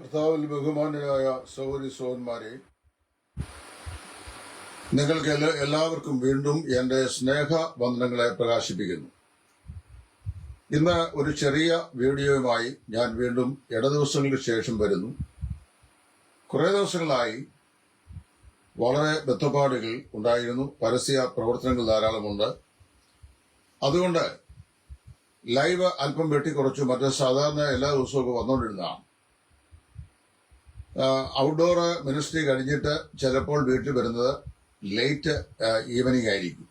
കർത്താവിൽ ബഹുമാന്യരായ സഹോദരി സഹോദരന്മാരെ, നിങ്ങൾക്ക് എല്ലാവർക്കും വീണ്ടും എന്റെ സ്നേഹ വന്ദനങ്ങളെ പ്രകാശിപ്പിക്കുന്നു. ഇന്ന് ഒരു ചെറിയ വീഡിയോയുമായി ഞാൻ വീണ്ടും ഇടദിവസങ്ങൾക്ക് ശേഷം വരുന്നു. കുറേ ദിവസങ്ങളായി വളരെ ബന്ധപ്പാടുകൾ ഉണ്ടായിരുന്നു. പരസ്യ പ്രവർത്തനങ്ങൾ ധാരാളമുണ്ട്. അതുകൊണ്ട് ലൈവ് അല്പം വെട്ടിക്കുറച്ചു. മറ്റേ സാധാരണ എല്ലാ ദിവസവും വന്നുകൊണ്ടിരുന്നതാണ്. ഔട്ട്ഡോർ മിനിസ്ട്രി കഴിഞ്ഞിട്ട് ചിലപ്പോൾ വീട്ടിൽ വരുന്നത് ലേറ്റ് ഈവനിങ് ആയിരിക്കും.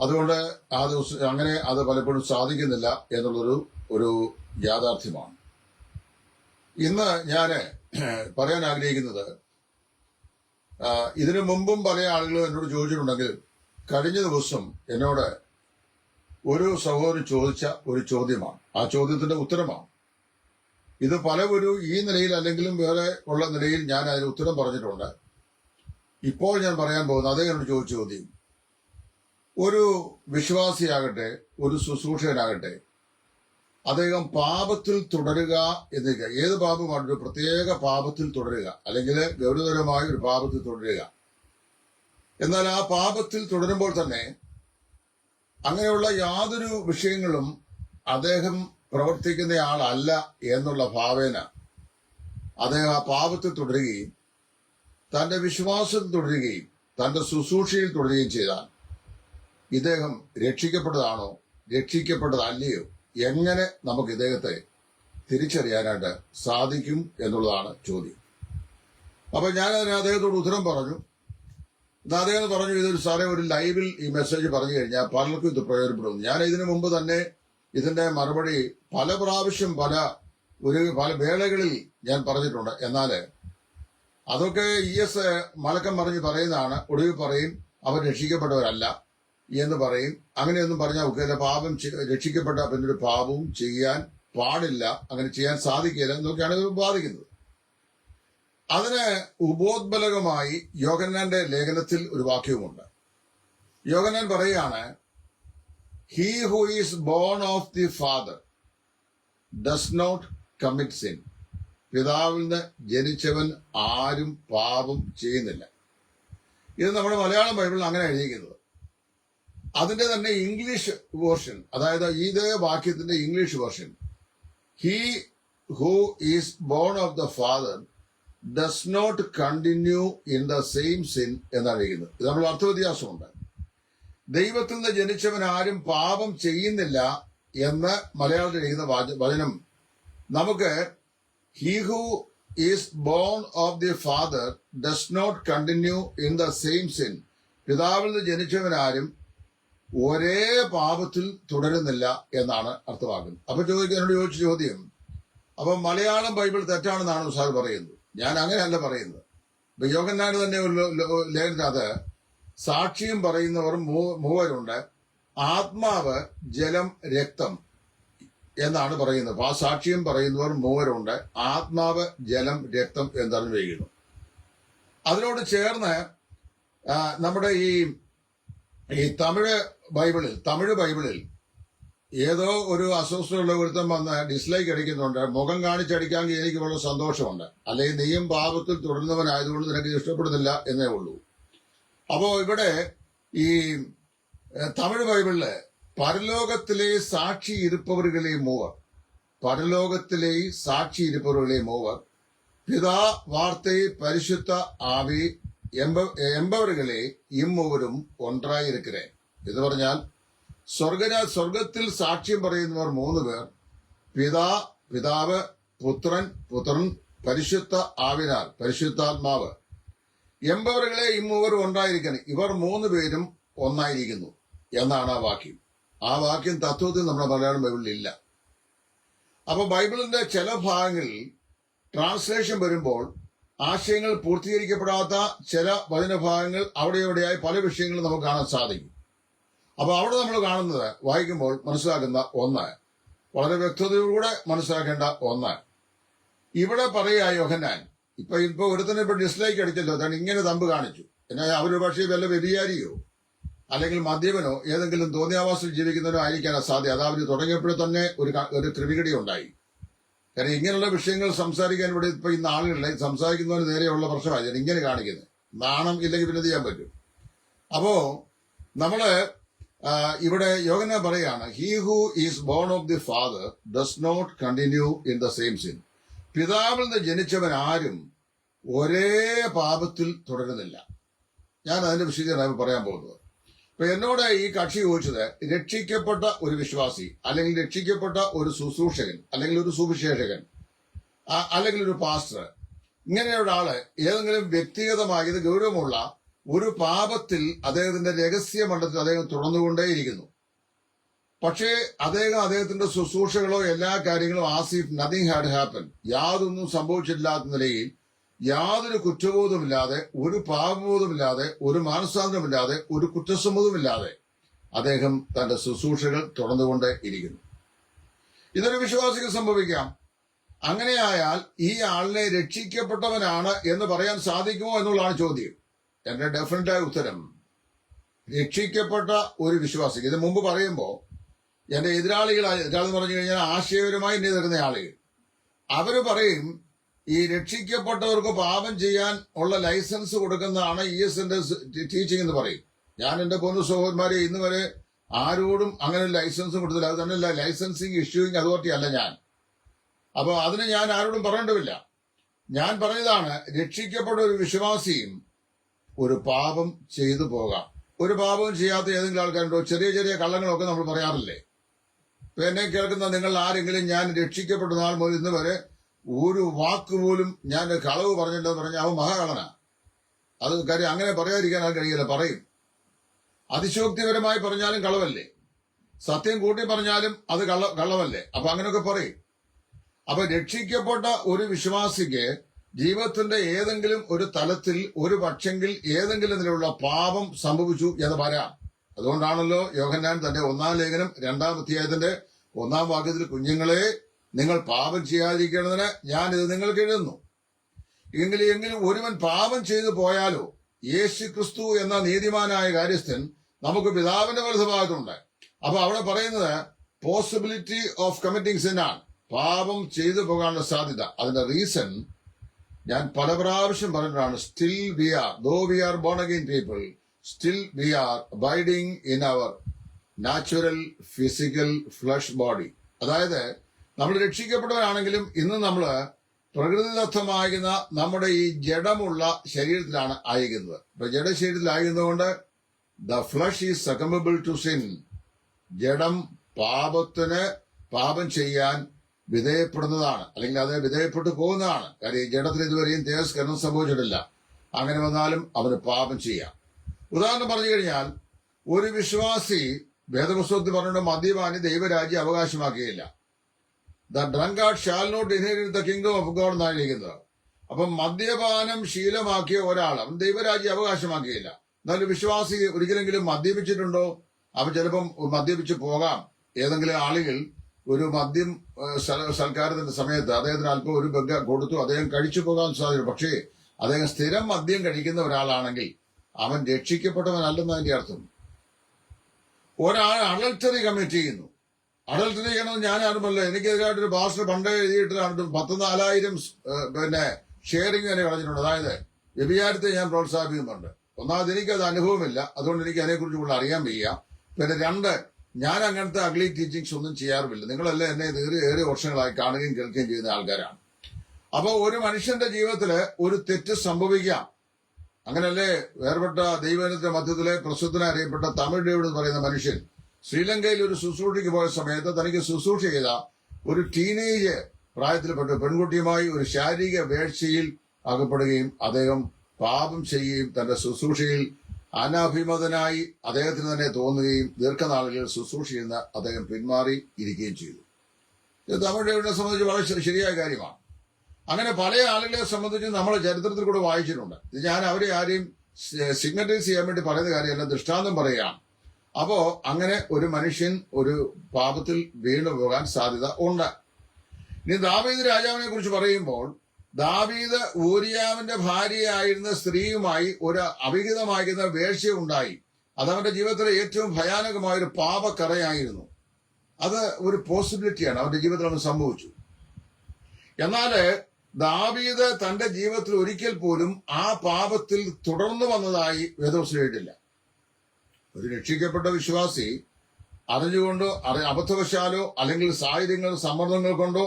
അതുകൊണ്ട് ആ ദിവസം അങ്ങനെ അത് പലപ്പോഴും സാധിക്കുന്നില്ല എന്നുള്ളൊരു യാഥാർത്ഥ്യമാണ്. ഇന്ന് ഞാൻ പറയാൻ ആഗ്രഹിക്കുന്നത്, ഇതിനു മുമ്പും പല ആളുകളും എന്നോട് ചോദിച്ചിട്ടുണ്ടെങ്കിൽ കഴിഞ്ഞ ദിവസം എന്നോട് ഒരു സഹോദരൻ ചോദിച്ച ഒരു ചോദ്യമാണ്. ആ ചോദ്യത്തിന്റെ ഉത്തരമാണ് ഇത്. പലവരും ഈ നിലയിൽ അല്ലെങ്കിലും വേറെ ഉള്ള നിലയിൽ ഞാൻ അതിന് ഉത്തരം പറഞ്ഞിട്ടുണ്ട്. ഇപ്പോൾ ഞാൻ പറയാൻ പോകുന്ന അതേ എന്നോട് ചോദിച്ച ചോദ്യം, ഒരു വിശ്വാസിയാകട്ടെ ഒരു ശുശ്രൂഷകനാകട്ടെ അദ്ദേഹം പാപത്തിൽ തുടരുക എന്നിരിക്കുക. ഏത് പാപമാണ്? ഒരു പ്രത്യേക പാപത്തിൽ തുടരുക, അല്ലെങ്കിൽ ഗൗരവതരമായ ഒരു പാപത്തിൽ തുടരുക. എന്നാൽ ആ പാപത്തിൽ തുടരുമ്പോൾ തന്നെ അങ്ങനെയുള്ള യാതൊരു വിഷയങ്ങളും അദ്ദേഹം പ്രവർത്തിക്കുന്നയാളല്ല എന്നുള്ള ഭാവേന അദ്ദേഹം ആ പാപത്തിൽ തുടരുകയും തന്റെ വിശ്വാസത്തിൽ തുടരുകയും തന്റെ ശുശ്രൂഷയിൽ തുടരുകയും ചെയ്താൽ ഇദ്ദേഹം രക്ഷിക്കപ്പെട്ടതാണോ രക്ഷിക്കപ്പെട്ടതല്ലയോ, എങ്ങനെ നമുക്ക് ഇദ്ദേഹത്തെ തിരിച്ചറിയാനായിട്ട് സാധിക്കും എന്നുള്ളതാണ് ചോദ്യം. അപ്പൊ ഞാൻ അതിന് അദ്ദേഹത്തോട് ഉത്തരം പറഞ്ഞു. അദ്ദേഹം പറഞ്ഞു, ഇതൊരു സാറേ ഒരു ലൈവിൽ ഈ മെസ്സേജ് പറഞ്ഞു കഴിഞ്ഞാൽ പലർക്കും ഇത് പ്രയോജനപ്പെടുന്നു. ഞാൻ ഇതിനു മുമ്പ് തന്നെ ഇതിന്റെ മറുപടി പല പ്രാവശ്യം പല വേളകളിൽ ഞാൻ പറഞ്ഞിട്ടുണ്ട്. എന്നാൽ അതൊക്കെ മലക്കം പറഞ്ഞ് പറയുന്നതാണ്. ഒടുവിൽ പറയും അവർ രക്ഷിക്കപ്പെട്ടവരല്ല എന്ന് പറയും. അങ്ങനെയൊന്നും പറഞ്ഞാൽ ഒക്കെ പാപം രക്ഷിക്കപ്പെട്ട പിന്നൊരു പാപവും ചെയ്യാൻ പാടില്ല, അങ്ങനെ ചെയ്യാൻ സാധിക്കില്ല എന്നൊക്കെയാണ് ഇത് ബാധിക്കുന്നത്. അതിന് ഉപോദ്ബലകമായി യോഹന്നാന്റെ ലേഖനത്തിൽ ഒരു വാക്യവുമുണ്ട്. യോഹന്നാൻ പറയുകയാണ്, He who is born of the Father does not commit sin. പിതാവിൽ നിന്ന് ജനിച്ചവൻ ആരും പാപം ചെയ്യുന്നില്ല. ഇത് നമ്മുടെ മലയാളം ബൈബിളിൽ അങ്ങനെ എഴുതിയിരിക്കുന്നത്. അതിന്റെ തന്നെ ഇംഗ്ലീഷ് വേർഷൻ, അതായത് ഇതേ വാക്യത്തിന്റെ English version, He who is born of the Father does not continue in the same sin എന്നാണ് എഴുതുന്നത്. ഇത് നമ്മൾ അർത്ഥവ്യത്യാസമുണ്ട്. ദൈവത്തിൽ നിന്ന് ജനിച്ചവൻ ആരും പാപം ചെയ്യുന്നില്ല എന്ന് മലയാളത്തിൽ എഴുതുന്ന വചനം നമുക്ക് he who is born of the father does not continue in the same sin. പിതാവിൽ നിന്ന് ജനിച്ചവൻ ആരും ഒരേ പാപത്തിൽ തുടരുന്നില്ല എന്നാണ് അർത്ഥമാക്കുന്നത്. അപ്പൊ എന്നോട് ചോദിച്ച ചോദ്യം, അപ്പൊ മലയാളം ബൈബിൾ തെറ്റാണെന്നാണ് സാർ പറയുന്നത്. ഞാൻ അങ്ങനെയല്ല പറയുന്നത്. ഇപ്പൊ യോഹന്നാൻ തന്നെ ഒരു ലേഖനത്തിനകത്ത് സാക്ഷ്യം പറയുന്നവർ മൂവരുണ്ട്. ആത്മാവ്, ജലം, രക്തം എന്നാണ് പറയുന്നത്. ആ സാക്ഷ്യം പറയുന്നവർ മൂവരുണ്ട്. ആത്മാവ്, ജലം, രക്തം എന്നാണ് ചെയ്യുന്നത്. അതിനോട് ചേർന്ന് നമ്മുടെ ഈ തമിഴ് ബൈബിളിൽ ഏതോ ഒരു അസ്വസ്ഥയുള്ള ഒരുത്തം വന്ന് ഡിസ്ലൈക്ക് അടിക്കുന്നുണ്ട്. മുഖം കാണിച്ചടിക്കാമെങ്കിൽ എനിക്ക് വളരെ സന്തോഷമുണ്ട്. അല്ലെങ്കിൽ നീയും പാപത്തിൽ തുടരുന്നവനായതുകൊണ്ട് നിനക്ക് ഇഷ്ടപ്പെടുന്നില്ല എന്നേ ഉള്ളൂ. അപ്പോ ഇവിടെ ഈ തമിഴ് ബൈബിളില് പരലോകത്തിലെ സാക്ഷി ഇരുപ്പവர்களே മൂവർ, പരലോകത്തിലെ സാക്ഷി ഇരുപ്പവர்களே മൂവർ, പിതാ, വാർத்தை, പരിശുദ്ധ ആവി എമ്പവர்களே ഇമ്മൂവരും ഒന്നായിരിக்கிறேன். എന്ന് പറഞ്ഞാൽ സ്വർഗത്തിൽ സാക്ഷ്യം പറയുന്നവർ 3 പേർ, പിതാവ്, പുത്രൻ, പരിശുദ്ധ ആവിനാൽ പരിശുദ്ധാത്മാവ്. എമ്പവர்களே ഇമ്മൂവരും ഒന്നായിരിക്കണം. ഇവർ 3 പേരും ഒന്നായിരിക്കുന്നു എന്നാണ് ആ വാക്യം. ആ വാക്യം തത്വത്തിൽ നമ്മുടെ മലയാളം ബൈബിളിൽ ഇല്ല. അപ്പൊ ബൈബിളിന്റെ ചില ഭാഗങ്ങളിൽ ട്രാൻസ്ലേഷൻ വരുമ്പോൾ ആശയങ്ങൾ പൂർത്തീകരിക്കപ്പെടാത്ത ചില വചനഭാഗങ്ങൾ അവിടെ ഇവിടെയായി പല വിഷയങ്ങളും നമുക്ക് കാണാൻ സാധിക്കും. അപ്പൊ അവിടെ നമ്മൾ കാണുന്നത്, വായിക്കുമ്പോൾ മനസ്സിലാക്കുന്ന ഒന്ന്, വളരെ വ്യക്തതയോടെ മനസ്സിലാക്കേണ്ട ഒന്ന്, ഇവിടെ പറയുക യോഹന്നാൻ ഇപ്പൊ ഒരുത്തന്നെ ഇപ്പൊ ഡിസ്ലൈക്ക് അടിച്ചല്ലോ, അതാണ് ഇങ്ങനെ തമ്പ് കാണിച്ചു. എന്നാൽ അവര് പക്ഷേ വല്ല വ്യഭിചാരിയോ അല്ലെങ്കിൽ മദ്യപനോ ഏതെങ്കിലും തോന്നിയാവാസിൽ ജീവിക്കുന്നവനോ ആയിരിക്കാൻ സാധ്യത. അത് അവര് തുടങ്ങിയപ്പോഴും തന്നെ ഒരു ക്രിമികടി ഉണ്ടായി. കാരണം ഇങ്ങനെയുള്ള വിഷയങ്ങൾ സംസാരിക്കാൻ ഇവിടെ ഇപ്പൊ ഇന്ന് ആളുകളിലെ സംസാരിക്കുന്നതിന് നേരെയുള്ള പ്രശ്നമായി ഞാൻ ഇങ്ങനെ കാണിക്കുന്നത്. നാണം ഇല്ലെങ്കിൽ പിന്നെ ചെയ്യാൻ പറ്റും. അപ്പോ നമ്മള് ഇവിടെ യോഹന്നാൻ പറയാണ്, he who is born of the father does not continue in the same sin. പിതാവിൽ നിന്ന് ജനിച്ചവൻ ആരും ഒരേ പാപത്തിൽ തുടരുന്നില്ല. ഞാൻ അതിന്റെ വിശദീകരണം പറയാൻ പോകുന്നത്. ഇപ്പൊ എന്നോട് ഈ കക്ഷി ചോദിച്ചത്, രക്ഷിക്കപ്പെട്ട ഒരു വിശ്വാസി അല്ലെങ്കിൽ രക്ഷിക്കപ്പെട്ട ഒരു ശുശ്രൂഷകൻ അല്ലെങ്കിൽ ഒരു സുവിശേഷകൻ അല്ലെങ്കിൽ ഒരു പാസ്റ്റർ, ഇങ്ങനെ ഒരാള് ഏതെങ്കിലും വ്യക്തിഗതമായത് ഗൗരവമുള്ള ഒരു പാപത്തിൽ അദ്ദേഹത്തിന്റെ രഹസ്യമണ്ഡലത്തിൽ അദ്ദേഹം തുടർന്നുകൊണ്ടേയിരിക്കുന്നു. പക്ഷേ അദ്ദേഹത്തിന്റെ ശുശ്രൂഷകളോ എല്ലാ കാര്യങ്ങളും as if nothing had happen, യാതൊന്നും സംഭവിച്ചിട്ടില്ലാത്ത നിലയിൽ, യാതൊരു കുറ്റബോധമില്ലാതെ, ഒരു പാപബോധമില്ലാതെ, ഒരു മാനസാന്തരമില്ലാതെ, ഒരു കുറ്റസമ്മതമില്ലാതെ അദ്ദേഹം തന്റെ ശുശ്രൂഷകൾ തുടർന്നുകൊണ്ടേ ഇരിക്കുന്നു. ഇതൊരു വിശ്വാസിക്ക് സംഭവിക്കാം. അങ്ങനെയായാൽ ഈ ആളിനെ രക്ഷിക്കപ്പെട്ടവനാണ് എന്ന് പറയാൻ സാധിക്കുമോ എന്നുള്ളതാണ് ചോദ്യം. എന്റെ ഡെഫിനറ്റായ ഉത്തരം, രക്ഷിക്കപ്പെട്ട ഒരു വിശ്വാസിക്ക്, ഇത് മുമ്പ് പറയുമ്പോൾ എന്റെ എതിരാളികളെന്ന് പറഞ്ഞു കഴിഞ്ഞാൽ ആശയപരമായി എന്നെ എതിർക്കുന്ന ആളുകൾ, അവര് പറയും ഈ രക്ഷിക്കപ്പെട്ടവർക്ക് പാപം ചെയ്യാൻ ഉള്ള ലൈസൻസ് കൊടുക്കുന്നതാണ് ESന്റെ ടീച്ചിങ് എന്ന് പറയും. ഞാൻ എന്റെ പൊന്നു സഹോദരന്മാരെ ഇന്ന് വരെ ആരോടും അങ്ങനെ ലൈസൻസ് കൊടുത്തില്ല. അത് തന്നെയല്ല, ലൈസൻസിങ് ഇഷ്യൂയിങ് അതോറിറ്റി അല്ല ഞാൻ. അപ്പൊ അതിന് ഞാൻ ആരോടും പറയേണ്ടതില്ല. ഞാൻ പറഞ്ഞതാണ്, രക്ഷിക്കപ്പെട്ട ഒരു വിശ്വാസിയും ഒരു പാപം ചെയ്തു പോകാം. ഒരു പാപവും ചെയ്യാത്ത ഏതെങ്കിലും ആൾക്കാരുണ്ടോ? ചെറിയ ചെറിയ കള്ളങ്ങളൊക്കെ നമ്മൾ പറയാറില്ലേ? ഇപ്പൊ എന്നെ കേൾക്കുന്ന നിങ്ങൾ ആരെങ്കിലും ഞാൻ രക്ഷിക്കപ്പെട്ട നാൾ മുതൽ ഇന്ന് വരെ ഒരു വാക്ക് പോലും ഞാൻ കളവ് പറഞ്ഞിട്ടുണ്ടെന്ന് പറഞ്ഞാൽ അവൻ മഹാകളനാ. അത് കാര്യം അങ്ങനെ പറയാതിരിക്കാൻ ആൾ കഴിയില്ല, പറയും. അതിശോക്തിപരമായി പറഞ്ഞാലും കളവല്ലേ, സത്യം കൂട്ടി പറഞ്ഞാലും അത് കള്ളവല്ലേ. അപ്പൊ അങ്ങനെയൊക്കെ പറയും. അപ്പൊ രക്ഷിക്കപ്പെട്ട ഒരു വിശ്വാസിക്ക് ജീവിതത്തിന്റെ ഏതെങ്കിലും ഒരു തലത്തിൽ ഒരു പക്ഷെങ്കിൽ ഏതെങ്കിലും നിലയിലുള്ള പാപം സംഭവിച്ചു എന്ന് പറയാം. അതുകൊണ്ടാണല്ലോ യോഹന്നാൻ തന്റെ 1-ാം ലേഖനം 2-ാം അധ്യായത്തിന്റെ 1-ാം വാക്യത്തിൽ, കുഞ്ഞുങ്ങളെ നിങ്ങൾ പാപം ചെയ്യാതിരിക്കേണ്ടതിന് ഞാൻ ഇത് നിങ്ങൾക്ക് എഴുതുന്നു. എങ്കിലും ഒരുവൻ പാപം ചെയ്തു പോയാലോ, യേശു ക്രിസ്തു എന്ന നീതിമാനായ കാര്യസ്ഥൻ നമുക്ക് പിതാവിന്റെ വലതുഭാഗത്തുണ്ട്. അപ്പൊ അവിടെ പറയുന്നത് പോസിബിലിറ്റി ഓഫ് കമ്മിറ്റിംഗ് സിൻ ആണ്, പാപം ചെയ്തു പോകാനുള്ള സാധ്യത. അതിന്റെ റീസൺ ഞാൻ പല പ്രാവശ്യം പറഞ്ഞതാണ്, still we are, though we are born again people, still we are abiding in our natural physical flesh body. അതായത് നമ്മൾ രക്ഷിക്കപ്പെട്ടവരാണെങ്കിലും ഇന്ന് നമ്മൾ പ്രകൃതിദത്തമാകുന്ന നമ്മുടെ ഈ ജഡമുള്ള ശരീരത്തിലാണ് ആയിരിക്കുന്നത്. ഇപ്പൊ ജഡശരീരത്തിലായിരുന്നതുകൊണ്ട് the flesh is succumbable to sin. ജഡം പാപം ചെയ്യാൻ വിധേയപ്പെടുന്നതാണ്, അല്ലെങ്കിൽ അത് വിധേയപ്പെട്ടു പോകുന്നതാണ്. കാര്യം ഈ ജഡത്തിന് ഇതുവരെയും തേജസ്കരണം സംഭവിച്ചിട്ടില്ല. അങ്ങനെ വന്നാലും അവന് പാപം ചെയ്യാം. ഉദാഹരണം പറഞ്ഞു കഴിഞ്ഞാൽ, ഒരു വിശ്വാസി വേദപുസ്തകത്തിൽ പറഞ്ഞിട്ട് മദ്യപാനി ദൈവരാജ്യം അവകാശമാക്കുകയില്ല. The drunkard shall not inherit the kingdom of God എന്നാണ് ഇരിക്കുന്നത്. അപ്പം മദ്യപാനം ശീലമാക്കിയ ഒരാൾ അവൻ ദൈവരാജ്യം അവകാശമാക്കുകയില്ല. എന്നാലും വിശ്വാസി ഒരിക്കലെങ്കിലും മദ്യപിച്ചിട്ടുണ്ടോ? അവൻ ചിലപ്പം മദ്യപിച്ച് പോകാം. ഏതെങ്കിലും ആളുകൾ ഒരു മദ്യം സൽക്കാരത്തിന്റെ സമയത്ത് അദ്ദേഹത്തിന് അല്പം ഒരു ബെഗ് കൊടുത്തു, അദ്ദേഹം കഴിച്ചു പോകാൻ സാധ്യത. പക്ഷേ അദ്ദേഹം സ്ഥിരം മദ്യം കഴിക്കുന്ന ഒരാളാണെങ്കിൽ അവൻ രക്ഷിക്കപ്പെട്ടവനല്ലെന്ന് അതിന്റെ അർത്ഥം. ഒരാൾ അഡൾട്ടറി കമ്മിറ്റ് ചെയ്യുന്നു. അഡൾട്ടറി ചെയ്യണമെന്ന് ഞാൻ അറിയുമല്ലോ. എനിക്കെതിരായിട്ടൊരു പാസ്റ്റർ പണ്ടേ എഴുതിയിട്ടാണ് 14,000 ഷെയറിംഗ് തന്നെ കളഞ്ഞിട്ടുണ്ട്. അതായത് വ്യഭിചാരത്തെ ഞാൻ പ്രോത്സാഹിപ്പിക്കുന്നുണ്ട്. ഒന്നാമത് എനിക്കത് അനുഭവമില്ല, അതുകൊണ്ട് എനിക്ക് അതിനെക്കുറിച്ച് കൂടുതൽ അറിയാൻ വയ്യ. പിന്നെ 2, ഞാൻ അങ്ങനത്തെ അഗ്ലി ടീച്ചിങ്സ് ഒന്നും ചെയ്യാറുമില്ല. നിങ്ങളെല്ലാം എന്നെ ഏറെ വർഷങ്ങളായി കാണുകയും കേൾക്കുകയും ചെയ്യുന്ന ആൾക്കാരാണ്. അപ്പൊ ഒരു മനുഷ്യന്റെ ജീവിതത്തില് ഒരു തെറ്റ് സംഭവിക്കാം. അങ്ങനല്ലേ വേർപെട്ട ദൈവജനത്തിന്റെ മധ്യത്തിലെ പ്രസിദ്ധനായി അറിയപ്പെട്ട തമിഴ് ഡേവിഡ് എന്ന് പറയുന്ന മനുഷ്യൻ ശ്രീലങ്കയിൽ ഒരു ശുശ്രൂഷയ്ക്ക് പോയ സമയത്ത് തനിക്ക് ശുശ്രൂഷ ചെയ്ത ഒരു ടീനേജ് പ്രായത്തിൽപ്പെട്ട പെൺകുട്ടിയുമായി ഒരു ശാരീരിക വേഴ്ചയിൽ അകപ്പെടുകയും അദ്ദേഹം പാപം ചെയ്യുകയും തന്റെ ശുശ്രൂഷയിൽ അനഭിമതനായി അദ്ദേഹത്തിന് തന്നെ തോന്നുകയും ദീർഘനാളുകൾ ശുശ്രൂഷ ചെയ്യുന്ന അദ്ദേഹം പിന്മാറി ഇരിക്കുകയും ചെയ്തു. ഇത് തമിഴ് ഡേവിഡിനെ സംബന്ധിച്ച് വളരെ ശരിയായ കാര്യമാണ്. അങ്ങനെ പല ആളുകളെ സംബന്ധിച്ച് നമ്മൾ ചരിത്രത്തിൽ കൂടെ വായിച്ചിട്ടുണ്ട്. ഇത് ഞാൻ അവരെ ആരെയും സിഗ്നറ്റൈസ് ചെയ്യാൻ വേണ്ടി പറയുന്ന കാര്യമല്ല, ദൃഷ്ടാന്തം പറയുകയാണ്. അപ്പോ അങ്ങനെ ഒരു മനുഷ്യൻ ഒരു പാപത്തിൽ വീണു പോകാൻ സാധ്യത ഉണ്ട്. ഇനി ദാവീദ് രാജാവിനെ കുറിച്ച് പറയുമ്പോൾ, ദാവീദ് ഊരിയാവിന്റെ ഭാര്യയായിരുന്ന സ്ത്രീയുമായി ഒരു അവിഹിതമായിരുന്ന വേഴ്ച ഉണ്ടായി. അതവന്റെ ജീവിതത്തിലെ ഏറ്റവും ഭയാനകമായ ഒരു പാപക്കറയായിരുന്നു. അത് ഒരു പോസിബിലിറ്റിയാണ് അവന്റെ ജീവിതത്തിൽ അവന് സംഭവിച്ചു. എന്നാല് ദാവീദ് തന്റെ ജീവിതത്തിൽ ഒരിക്കൽ പോലും ആ പാപത്തിൽ തുടർന്നു വന്നതായി വേദപുസ്തകം എഴുതിയിട്ടില്ല. ഒരു രക്ഷിക്കപ്പെട്ട വിശ്വാസി അറിഞ്ഞുകൊണ്ടോ അബദ്ധവശാലോ അല്ലെങ്കിൽ സാഹചര്യങ്ങൾ സമ്മർദ്ദങ്ങൾ കൊണ്ടോ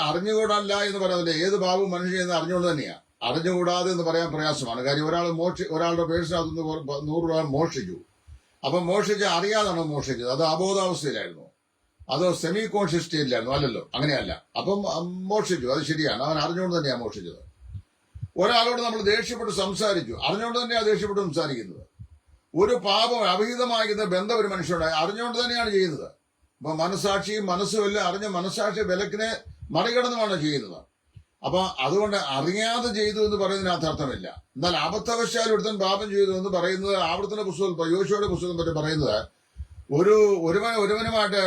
അറിഞ്ഞുകൂടല്ല എന്ന് പറയുന്നില്ല. ഏത് പാപവും മനുഷ്യൻ ചെയ്യുന്നത് അറിഞ്ഞുകൊണ്ട് തന്നെയാണ്. അറിഞ്ഞുകൂടാതെ എന്ന് പറയാൻ പ്രയാസമാണ്. കാര്യം ഒരാളുടെ പേഴ്സിനകത്ത് 100 രൂപ മോഷ്ടിച്ചു. അപ്പൊ അറിയാതാണോ മോഷ്ടിച്ചത്? അത് അബോധാവസ്ഥയിലായിരുന്നു, അതോ സെമി കോൺഷ്യസ് സ്റ്റേറ്റിലായിരുന്നു? അല്ലല്ലോ, അങ്ങനെയല്ല. അപ്പം മോഷ്ടിച്ചു, അത് ശരിയാണ്, അവൻ അറിഞ്ഞുകൊണ്ട് തന്നെയാണ് മോഷ്ടിച്ചത്. ഒരാളോട് നമ്മൾ ദേഷ്യപ്പെട്ട് സംസാരിച്ചു, അറിഞ്ഞുകൊണ്ട് തന്നെയാണ് ദേഷ്യപ്പെട്ട് സംസാരിക്കുന്നത്. ഒരു പാപം അവിഹിതമാകുന്ന ബന്ധം ഒരു മനുഷ്യനുണ്ടായി അറിഞ്ഞുകൊണ്ട് തന്നെയാണ് ചെയ്യുന്നത്. അപ്പൊ മനസാക്ഷിയും മനസ്സും എല്ലാം അറിഞ്ഞ മനസാക്ഷി വിലക്കിനെ മറികടന്നുമാണ് ചെയ്യുന്നത്. അപ്പൊ അതുകൊണ്ട് അറിയാതെ ചെയ്തു എന്ന് പറയുന്നതിനകത്ത് അർത്ഥമില്ല. എന്നാൽ അബദ്ധവശാൽ ഒരുത്തൻ പാപം ചെയ്തു എന്ന് പറയുന്നത് ആവർത്തന പുസ്തകം, യോശുവയുടെ പുസ്തകം പറ്റി പറയുന്നത്, ഒരുവനുമായിട്ട്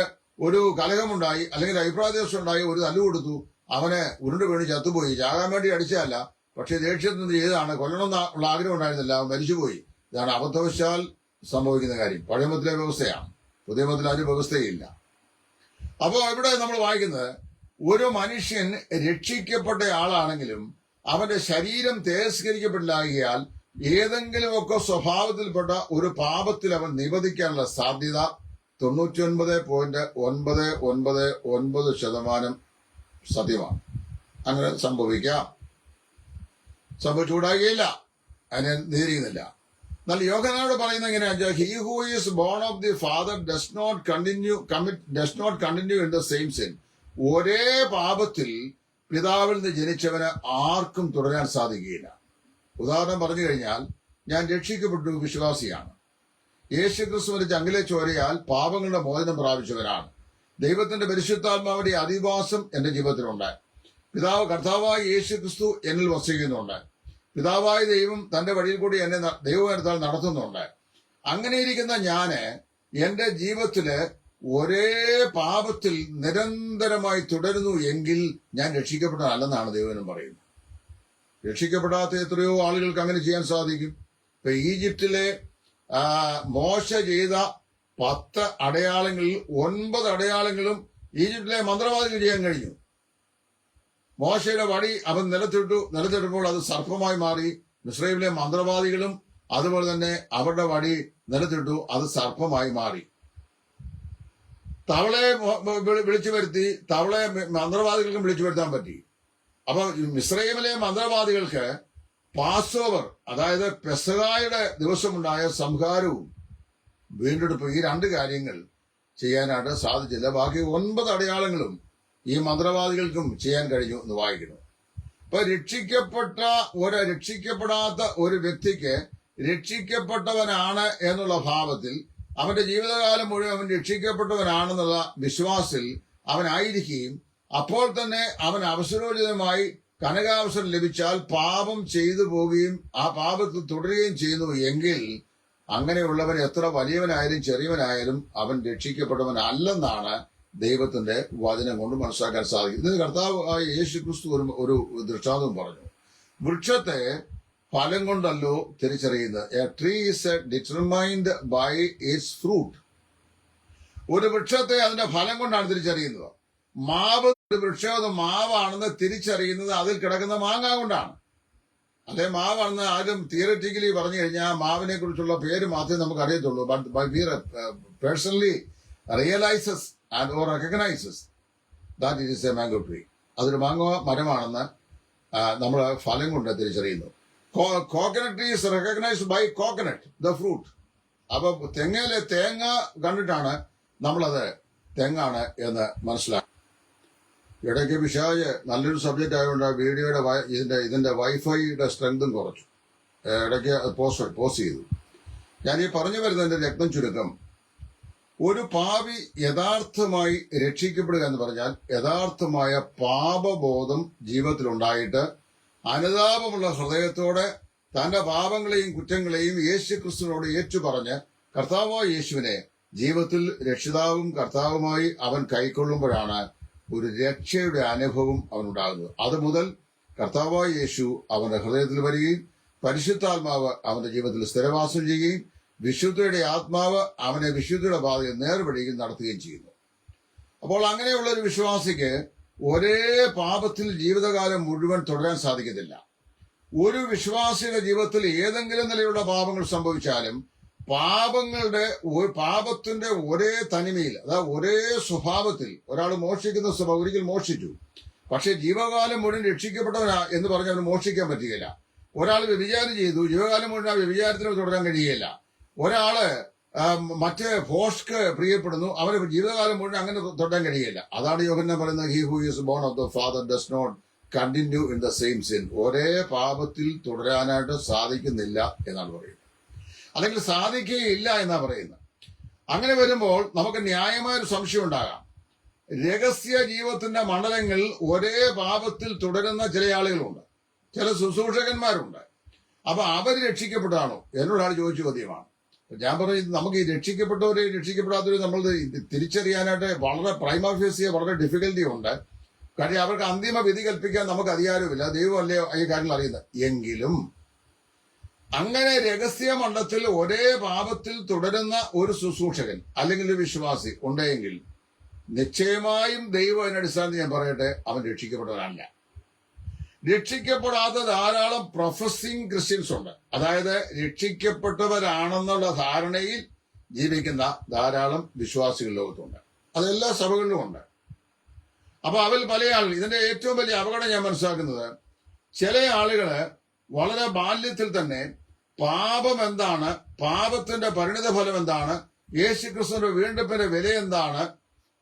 ഒരു കലഹമുണ്ടായി അല്ലെങ്കിൽ അഭിപ്രായദേശം ഉണ്ടായി, ഒരു തല്ലു കൊടുത്തു, അവനെ ഉരുണ്ട് വീണ് ചത്തുപോയി. ചാകാൻ വേണ്ടി അടിച്ചതല്ല, പക്ഷെ ദേഷ്യത്തിൽ നിന്ന് ചെയ്താണ്, കൊല്ലണമെന്നുള്ള ആഗ്രഹം ഉണ്ടായിരുന്നില്ല, അവൻ മരിച്ചുപോയി. ഇതാണ് അബദ്ധവശാൽ സംഭവിക്കുന്ന കാര്യം. പഴയ മതത്തിലെ വ്യവസ്ഥയാണ്, പുതിയ മതത്തിൽ അതിന് വ്യവസ്ഥയില്ല. അപ്പോ ഇവിടെ നമ്മൾ വായിക്കുന്നത്, ഒരു മനുഷ്യൻ രക്ഷിക്കപ്പെട്ട ആളാണെങ്കിലും അവന്റെ ശരീരം തിരസ്കരിക്കപ്പെട്ടില്ലാകിയാൽ ഏതെങ്കിലുമൊക്കെ സ്വഭാവത്തിൽപ്പെട്ട ഒരു പാപത്തിൽ അവൻ നിബന്ധിക്കാനുള്ള സാധ്യത 99.999% സത്യമാണ്. അങ്ങനെ സംഭവിച്ചുകൂടാകുകയില്ല, അതിനെ നിരീക്കുന്നില്ല. എന്നാൽ യോഹന്നാനോട് പറയുന്നത് എങ്ങനെയാ? He who is born of the father does not continue in the same sin. ഒരേ പാപത്തിൽ പിതാവിൽ നിന്ന് ജനിച്ചവന് ആർക്കും തുടരാൻ സാധിക്കുകയില്ല. ഉദാഹരണം പറഞ്ഞു കഴിഞ്ഞാൽ, ഞാൻ രക്ഷിക്കപ്പെട്ടു വിശ്വാസിയാണ്. യേശുക്രിസ്തുവിന്റെ ചങ്കിലെ ചോരയാൽ പാപങ്ങളുടെ മോചനം പ്രാപിച്ചവരാണ്. ദൈവത്തിന്റെ പരിശുദ്ധാത്മാവിന്റെ അധിവാസം എന്റെ ജീവിതത്തിലുണ്ട്. കർത്താവായ യേശുക്രിസ്തു എന്നിൽ വസിക്കുന്നുണ്ട്. പിതാവായ ദൈവം തന്റെ വഴിയിൽ കൂടി എന്നെ ദൈവകരത്താൽ നടത്തുന്നുണ്ട്. അങ്ങനെയിരിക്കുന്ന ഞാന് എന്റെ ജീവിതത്തില് ഒരേ പാപത്തിൽ നിരന്തരമായി തുടരുന്നു എങ്കിൽ ഞാൻ രക്ഷിക്കപ്പെട്ടതല്ലെന്നാണ് ദൈവനും പറയുന്നത്. രക്ഷിക്കപ്പെടാത്ത എത്രയോ ആളുകൾക്ക് അങ്ങനെ ചെയ്യാൻ സാധിക്കും. ഇപ്പൊ ഈജിപ്തിലെ മോശ ചെയ്ത 10 അടയാളങ്ങളിൽ 9 അടയാളങ്ങളും ഈജിപ്തിലെ മന്ത്രവാദികൾ ചെയ്യാൻ കഴിഞ്ഞു. മോശയുടെ വടി അവൻ നിലത്തിട്ടപ്പോൾ അത് സർപ്പമായി മാറി. മിസ്രൈമിലെ മന്ത്രവാദികളും അതുപോലെ തന്നെ അവരുടെ വടി നിലത്തിട്ടു, അത് സർപ്പമായി മാറി. തവളയെ വിളിച്ചു വരുത്തി, തവളയെ മന്ത്രവാദികൾക്കും വിളിച്ചു വരുത്താൻ പറ്റി. അപ്പൊ മിസ്രൈമിലെ മന്ത്രവാദികൾക്ക് പാസ് ഓവർ, അതായത് പെസഹായുടെ ദിവസമുണ്ടായ സംഹാരവും വീണ്ടെടുപ്പ്, ഈ 2 കാര്യങ്ങൾ ചെയ്യാനായിട്ട് സാധിച്ചില്ല. ബാക്കി 9 അടയാളങ്ങളും ഈ മന്ത്രവാദികൾക്കും ചെയ്യാൻ കഴിഞ്ഞു എന്ന് വായിക്കുന്നു. അപ്പൊ രക്ഷിക്കപ്പെടാത്ത ഒരു വ്യക്തിക്ക് രക്ഷിക്കപ്പെട്ടവനാണ് എന്നുള്ള ഭാവത്തിൽ അവന്റെ ജീവിതകാലം മുഴുവൻ അവൻ രക്ഷിക്കപ്പെട്ടവനാണെന്നുള്ള വിശ്വാസത്തിൽ അവനായിരിക്കുകയും അപ്പോൾ തന്നെ അവൻ അവസരോചിതമായി കനകാവസരം ലഭിച്ചാൽ പാപം ചെയ്തു പോവുകയും ആ പാപത്തിൽ തുടരുകയും ചെയ്യുന്നു എങ്കിൽ അങ്ങനെയുള്ളവൻ എത്ര വലിയവനായാലും ചെറിയവനായാലും അവൻ രക്ഷിക്കപ്പെട്ടവനല്ലെന്നാണ് ദൈവത്തിന്റെ വചനം കൊണ്ട് മനസ്സിലാക്കാൻ സാധിക്കും. ഇതിന് കർത്താവ് യേശു ക്രിസ്തു ഒരു ദൃഷ്ടാന്തം പറഞ്ഞു. വൃക്ഷത്തെ ഫലം കൊണ്ടല്ലോ തിരിച്ചറിയുന്നത്. A tree is determined by its fruit. ഒരു വൃക്ഷത്തെ അതിന്റെ ഫലം കൊണ്ടാണ് തിരിച്ചറിയുന്നത്. ഒരു വൃക്ഷം മാവാണെന്ന് തിരിച്ചറിയുന്നത് അതിൽ കിടക്കുന്ന മാങ്ങ കൊണ്ടാണ്. അല്ലെ, മാവാണെന്ന് ആരും തിയററ്റിക്കലി പറഞ്ഞു കഴിഞ്ഞാൽ മാവിനെ കുറിച്ചുള്ള പേര് മാത്രമേ നമുക്ക് അറിയത്തുള്ളൂ. But we personally realises and or recognises that it is a mango tree. അതൊരു മാങ്ങോ മരമാണെന്ന് നമ്മൾ ഫലം കൊണ്ട് തിരിച്ചറിയുന്നു. Coconut tree is recognised by coconut the fruit. അപ്പൊ തെങ്ങയിലെ തേങ്ങ കണ്ടിട്ടാണ് നമ്മളത് തെങ്ങാണ് എന്ന് മനസ്സിലാക്കും. ഇടയ്ക്ക് പിശാച് നല്ലൊരു സബ്ജക്റ്റ് ആയതുകൊണ്ട് വീഡിയോയുടെ ഇതിന്റെ വൈഫൈയുടെ സ്ട്രെങ്തും കുറച്ചു. ഇടയ്ക്ക് പോസ്റ്റ് ചെയ്തു. ഞാൻ ഈ പറഞ്ഞു വരുന്നതിന്റെ രക്തം ചുരുക്കം, ഒരു പാപി യഥാർത്ഥമായി രക്ഷിക്കപ്പെടുക എന്ന് പറഞ്ഞാൽ യഥാർത്ഥമായ പാപബോധം ജീവിതത്തിലുണ്ടായിട്ട് അനുതാപമുള്ള ഹൃദയത്തോടെ തന്റെ പാപങ്ങളെയും കുറ്റങ്ങളെയും യേശു ക്രിസ്തുവിനോട് ഏറ്റുപറഞ്ഞ് കർത്താവായ യേശുവിനെ ജീവിതത്തിൽ രക്ഷിതാവും കർത്താവുമായി അവൻ കൈക്കൊള്ളുമ്പോഴാണ് ഒരു രക്ഷയുടെ അനുഭവം അവനുണ്ടാകുന്നത്. അതുമുതൽ കർത്താവായ യേശു അവന്റെ ഹൃദയത്തിൽ വരികയും പരിശുദ്ധാത്മാവ് അവന്റെ ജീവിതത്തിൽ സ്ഥിരവാസം ചെയ്യുകയും വിശുദ്ധിയുടെ ആത്മാവ് അവനെ വിശുദ്ധിയുടെ പാതയിൽ നേർവഴിയിൽ നടത്തുകയും ചെയ്യുന്നു. അപ്പോൾ അങ്ങനെയുള്ള ഒരു വിശ്വാസിക്ക് ഒരേ പാപത്തിൽ ജീവിതകാലം മുഴുവൻ തുടരാൻ സാധിക്കത്തില്ല. ഒരു വിശ്വാസിയുടെ ജീവിതത്തിൽ ഏതെങ്കിലും നിലയിലുള്ള പാപങ്ങൾ സംഭവിച്ചാലും പാപത്തിന്റെ ഒരേ തനിമയിൽ, അതായത് ഒരേ സ്വഭാവത്തിൽ ഒരാൾ മോഷ്ടിക്കുന്ന സ്വഭാവം ഒരിക്കൽ മോഷ്ടിച്ചു, പക്ഷെ ജീവകാലം മുഴുവൻ രക്ഷിക്കപ്പെട്ടവനാ എന്ന് പറഞ്ഞ് അവന് മോഷ്ടിക്കാൻ പറ്റുകയില്ല. ഒരാൾ വ്യഭിചാരം ചെയ്തു, ജീവകാലം മുഴുവൻ ആ വ്യഭിചാരത്തിന് തുടരാൻ കഴിയുകയില്ല. ഒരാള് മറ്റേ ഫോഷ്ക്ക് പ്രിയപ്പെടുന്നു, അവന് ജീവിതകാലം മുഴുവൻ അങ്ങനെ തുടരാൻ കഴിയില്ല. അതാണ് യോഹന്നാൻ പറയുന്നത്, he who is born of the father does not continue in the same sin. ഒരേ പാപത്തിൽ തുടരാനായിട്ട് സാധിക്കുന്നില്ല എന്നാണ് പറയുന്നത്, അല്ലെങ്കിൽ സാധിക്കുകയില്ല എന്നാ പറയുന്നത്. അങ്ങനെ വരുമ്പോൾ നമുക്ക് ന്യായമായൊരു സംശയം ഉണ്ടാകാം. രഹസ്യ ജീവിതത്തിന്റെ മണ്ഡലങ്ങളിൽ ഒരേ പാപത്തിൽ തുടരുന്ന ചില ആളുകളുണ്ട്, ചില ശുശ്രൂഷകന്മാരുണ്ട്. അപ്പൊ അവർ രക്ഷിക്കപ്പെട്ടാണോ എന്നോടാണ് ചോദിച്ച ചോദ്യമാണ്. ഞാൻ പറയുന്നത്, നമുക്ക് ഈ രക്ഷിക്കപ്പെട്ടവരെ രക്ഷിക്കപ്പെടാത്തവരെ നമ്മൾ തിരിച്ചറിയാനായിട്ട് വളരെ പ്രൈമാഫേസിയ വളരെ ഡിഫിക്കൽറ്റി ഉണ്ട്. കാര്യം അവർക്ക് അന്തിമ വിധി കൽപ്പിക്കാൻ നമുക്ക് അധികാരമില്ല, ദൈവമല്ലേ ഈ കാര്യങ്ങൾ അറിയുന്നത്. എങ്കിലും അങ്ങനെ രഹസ്യ മണ്ഡലത്തിൽ ഒരേ പാപത്തിൽ തുടരുന്ന ഒരു ശുശ്രൂഷകൻ അല്ലെങ്കിൽ ഒരു വിശ്വാസി ഉണ്ടെങ്കിൽ നിശ്ചയമായും ദൈവം അതിനടിസ്ഥാനത്തിൽ ഞാൻ പറയട്ടെ, അവൻ രക്ഷിക്കപ്പെട്ടവനല്ല. രക്ഷിക്കപ്പെടാത്ത ധാരാളം പ്രൊഫസിംഗ് ക്രിസ്ത്യൻസ് ഉണ്ട്, അതായത് രക്ഷിക്കപ്പെട്ടവരാണെന്നുള്ള ധാരണയിൽ ജീവിക്കുന്ന ധാരാളം വിശ്വാസികൾ ലോകത്തുണ്ട്. അതെല്ലാ സഭകളിലും ഉണ്ട്. അപ്പൊ അവരിൽ പല ആളുകൾ, ഇതിന്റെ ഏറ്റവും വലിയ അപകടം ഞാൻ മനസ്സിലാക്കുന്നത്, ചില ആളുകള് വളരെ ബാല്യത്തിൽ തന്നെ പാപം എന്താണ്, പാപത്തിന്റെ പരിണിത ഫലം എന്താണ്, യേശുക്രിസ്തുവിന്റെ വീണ്ടെടുപ്പിന്റെ വില എന്താണ്,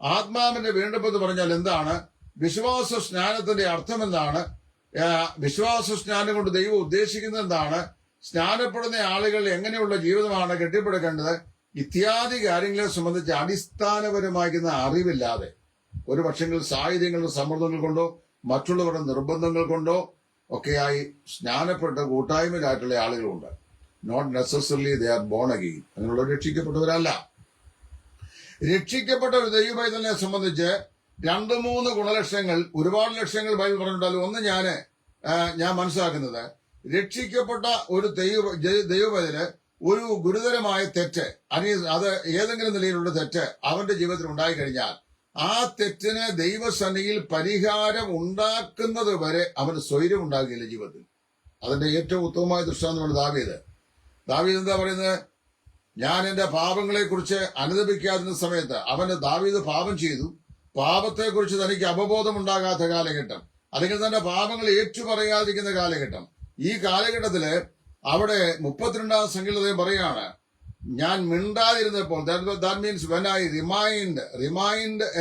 ആത്മാവിന്റെ വീണ്ടെടുപ്പ് എന്ന് പറഞ്ഞാൽ എന്താണ്, വിശ്വാസ സ്നാനത്തിന്റെ അർത്ഥം എന്താണ്, വിശ്വാസ സ്നാനം കൊണ്ട് ദൈവം ഉദ്ദേശിക്കുന്നത് എന്താണ്, സ്നാനപ്പെടുന്ന ആളുകൾ എങ്ങനെയുള്ള ജീവിതമാണ് കെട്ടിപ്പടുക്കേണ്ടത്, ഇത്യാദി കാര്യങ്ങളെ സംബന്ധിച്ച് അടിസ്ഥാനപരമായിരിക്കുന്ന അറിവില്ലാതെ ഒരു പക്ഷെങ്കിൽ സാഹചര്യങ്ങളുടെ സമ്മർദ്ദങ്ങൾ കൊണ്ടോ മറ്റുള്ളവരുടെ നിർബന്ധങ്ങൾ കൊണ്ടോ ഒക്കെയായി സ്നാനപ്പെട്ട കൂട്ടായ്മയിലായിട്ടുള്ള ആളുകളുണ്ട്. Not necessarily they are born again. അങ്ങനെയുള്ള രക്ഷിക്കപ്പെട്ടവരല്ല. രക്ഷിക്കപ്പെട്ട ഒരു ദൈവപൈതലിനെ സംബന്ധിച്ച് 2-3 ഗുണലക്ഷണങ്ങൾ, ഒരുപാട് ലക്ഷണങ്ങൾ ബൈബിൾ പറഞ്ഞിട്ടുണ്ടാലും ഒന്ന് ഞാൻ മനസ്സിലാക്കുന്നത്, രക്ഷിക്കപ്പെട്ട ഒരു ദൈവപൈതല് ഒരു ഗുരുതരമായ തെറ്റ്, അല്ലെങ്കിൽ അത് ഏതെങ്കിലും നിലയിലുള്ള തെറ്റ് അവന്റെ ജീവിതത്തിൽ ഉണ്ടായിക്കഴിഞ്ഞാൽ ആ തെറ്റിന് ദൈവസന്നിധിയിൽ പരിഹാരം ഉണ്ടാക്കുന്നത് വരെ അവന് സ്വൈര്യം ഉണ്ടാകുകയില്ല ജീവിതത്തിൽ. അതിന്റെ ഏറ്റവും ഉത്തമമായ ദൃഷ്ടാന്തമാണ് ദാവീദ്. എന്താ പറയുന്നത്, ഞാൻ എന്റെ പാപങ്ങളെ കുറിച്ച് അനുദപിക്കാതിരുന്ന സമയത്ത് ദാവീദ് പാപം ചെയ്തു. പാപത്തെക്കുറിച്ച് തനിക്ക് അവബോധം ഉണ്ടാകാത്ത കാലഘട്ടം, അല്ലെങ്കിൽ തന്റെ പാപങ്ങൾ ഏറ്റുപറയാതിരിക്കുന്ന കാലഘട്ടം. ഈ കാലഘട്ടത്തില് അവിടെ 32-ാം സംഖ്യയിൽ പറയാണ്, ഞാൻ മിണ്ടാതിരുന്നപ്പോൾ, that means when I remained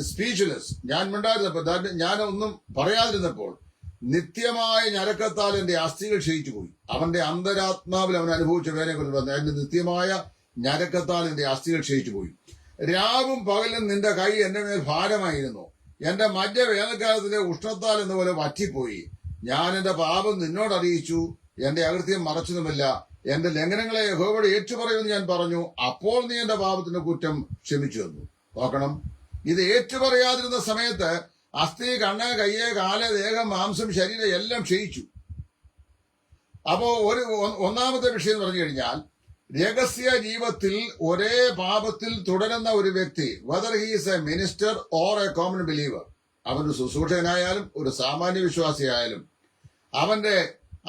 speechless, ഞാൻ മിണ്ടാതിരുന്നപ്പോൾ, ഞാൻ ഒന്നും പറയാതിരുന്നപ്പോൾ നിത്യമായ ഞരക്കത്താൽ എന്റെ അസ്ഥികൾ ക്ഷയിച്ചു പോയി. അവന്റെ അന്തരാത്മാവിൽ അവൻ അനുഭവിച്ച വേദനയെ കുറിച്ച് പറഞ്ഞു, എന്റെ നിത്യമായ ഞരക്കത്താൽ എന്റെ അസ്ഥികൾ ക്ഷയിച്ചു പോയി. രാവും പകലും നിന്റെ കൈ എന്റെ മേൽ ഭാരമായിരുന്നു, എന്റെ മധ്യ വേനൽക്കാലത്തിന്റെ ഉഷ്ണത്താൽ എന്നപോലെ വറ്റിപ്പോയി. ഞാൻ എന്റെ പാപം നിന്നോട് അറിയിച്ചു, എന്റെ അകൃത്യം മറച്ചതുമില്ല. എന്റെ ലംഘനങ്ങളെ യഹോവയോട് ഏറ്റുപറയുമെന്ന് ഞാൻ പറഞ്ഞു, അപ്പോൾ നീ എന്റെ പാപത്തിന്റെ കുറ്റം ക്ഷമിച്ചു തന്നു. നോക്കണം, ഇത് ഏറ്റുപറയാതിരുന്ന സമയത്ത് അസ്ഥി, കണ്ണ്, കയ്യ്, കാല്, ദേഹം, മാംസം, ശരീരം എല്ലാം ക്ഷയിച്ചു. അപ്പോ ഒന്നാമത്തെ വിഷയം എന്ന് പറഞ്ഞു കഴിഞ്ഞാൽ, രഹസ്യ ജീവിതത്തിൽ ഒരേ പാപത്തിൽ തുടരുന്ന ഒരു വ്യക്തി, whether he is A minister or A common believer, അവനൊരു ശുശ്രൂഷകനായാലും ഒരു സാമാന്യ വിശ്വാസിയായാലും, അവന്റെ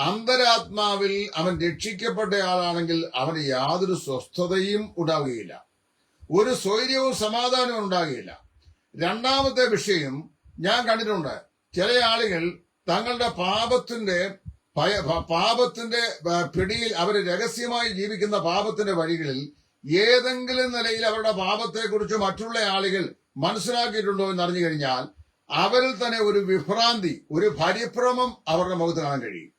അന്തരാത്മാവിൽ അവൻ രക്ഷിക്കപ്പെട്ടയാളാണെങ്കിൽ അവന് യാതൊരു സ്വസ്ഥതയും ഉണ്ടാവുകയില്ല, ഒരു സ്വൈര്യവും സമാധാനവും ഉണ്ടാകുകയില്ല. രണ്ടാമത്തെ വിഷയം ഞാൻ കണ്ടിട്ടുണ്ട്, ചില ആളുകൾ തങ്ങളുടെ പാപത്തിന്റെ പിടിയിൽ അവർ രഹസ്യമായി ജീവിക്കുന്ന പാപത്തിന്റെ വഴികളിൽ ഏതെങ്കിലും നിലയിൽ അവരുടെ പാപത്തെക്കുറിച്ച് മറ്റുള്ള ആളുകൾ മനസ്സിലാക്കിയിട്ടുണ്ടോ എന്ന് അറിഞ്ഞു കഴിഞ്ഞാൽ അവരിൽ തന്നെ ഒരു വിഭ്രാന്തി, ഒരു പരിഭ്രമം അവരുടെ മുഖത്ത് കാണാൻ കഴിയും.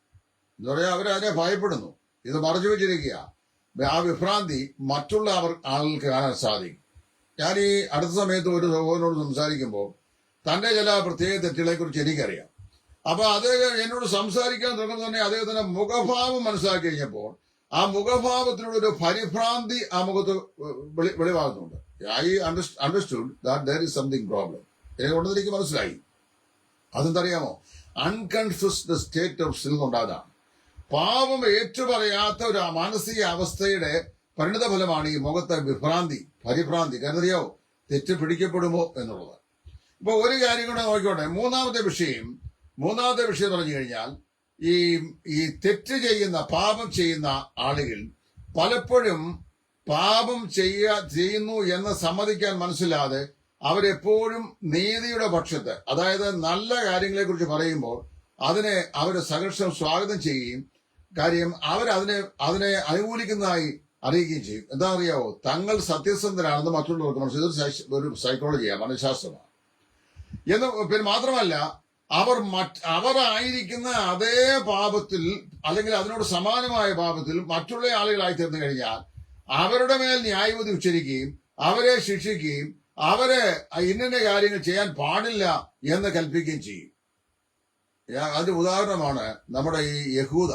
എന്ന് പറയാൻ അവരതിനെ ഭയപ്പെടുന്നു, ഇത് മറച്ചു വെച്ചിരിക്കുക. ആ വിഭ്രാന്തി മറ്റുള്ള ആളുകൾക്ക് കാണാൻ സാധിക്കും. ഞാൻ ഈ അടുത്ത സമയത്ത് ഒരു സഹോദരനോട് സംസാരിക്കുമ്പോൾ തന്റെ ചില പ്രത്യേക തെറ്റുകളെ കുറിച്ച് എനിക്കറിയാം. അപ്പൊ അദ്ദേഹം എന്നോട് സംസാരിക്കാൻ തുടങ്ങുന്ന തന്നെ അദ്ദേഹത്തിന്റെ മുഖഭാവം മനസ്സിലാക്കി കഴിഞ്ഞപ്പോൾ ആ മുഖഭാവത്തിലുള്ള ഒരു പരിഭ്രാന്തി ആ മുഖത്ത് വെളിവാകുന്നുണ്ട്. I understood that there is something problem. എന്നെക്കൊണ്ടത് എനിക്ക് മനസ്സിലായി. അതെന്തറിയാമോ, അൺകൺഫ്യൂസ്ഡ് സ്റ്റേറ്റ് ഓഫ് സിൻ കൊണ്ടാതാണ്. പാപം ഏറ്റുപറയാത്ത ഒരു മാനസിക അവസ്ഥയുടെ പരിണിത ഫലമാണ് ഈ മുഖത്തെ പരിഭ്രാന്തി. കാരണം അറിയാവോ, തെറ്റ് പിടിക്കപ്പെടുമോ എന്നുള്ളത്. ഇപ്പൊ ഒരു കാര്യം കൂടെ നോക്കിക്കോട്ടെ. മൂന്നാമത്തെ വിഷയം പറഞ്ഞു കഴിഞ്ഞാൽ ഈ ഈ തെറ്റ് ചെയ്യുന്ന പാപം ചെയ്യുന്ന ആളുകൾ പലപ്പോഴും പാപം ചെയ്യുന്നു എന്ന് സമ്മതിക്കാൻ മനസ്സിലാതെ അവരെപ്പോഴും നീതിയുടെ പക്ഷത്ത്, അതായത് നല്ല കാര്യങ്ങളെ കുറിച്ച് പറയുമ്പോൾ അതിനെ അവർ സഹർഷം സ്വാഗതം ചെയ്യുകയും കാര്യം അതിനെ അനുകൂലിക്കുന്നതായി അറിയിക്കുകയും ചെയ്യും. എന്താ അറിയാവോ? തങ്ങൾ സത്യസന്ധരാണെന്ന് മറ്റുള്ളവർക്ക് മനസ്സിലായി. ഒരു സൈക്കോളജിയാണ്, മനഃശാസ്ത്രമാണ്. എന്ന് പിന്നെ മാത്രമല്ല, അവർ ആയിരിക്കുന്ന അതേ പാപത്തിൽ അല്ലെങ്കിൽ അതിനോട് സമാനമായ പാപത്തിൽ മറ്റുള്ള ആളുകളായി തീർന്നു കഴിഞ്ഞാൽ അവരുടെ മേൽ ന്യായവിധി ഉച്ചരിക്കുകയും അവരെ ശിക്ഷിക്കുകയും അവരെ ഇന്ന കാര്യങ്ങൾ ചെയ്യാൻ പാടില്ല എന്ന് കൽപ്പിക്കുകയും ചെയ്യും. അതിന്റെ ഉദാഹരണമാണ് നമ്മുടെ ഈ യഹൂദ.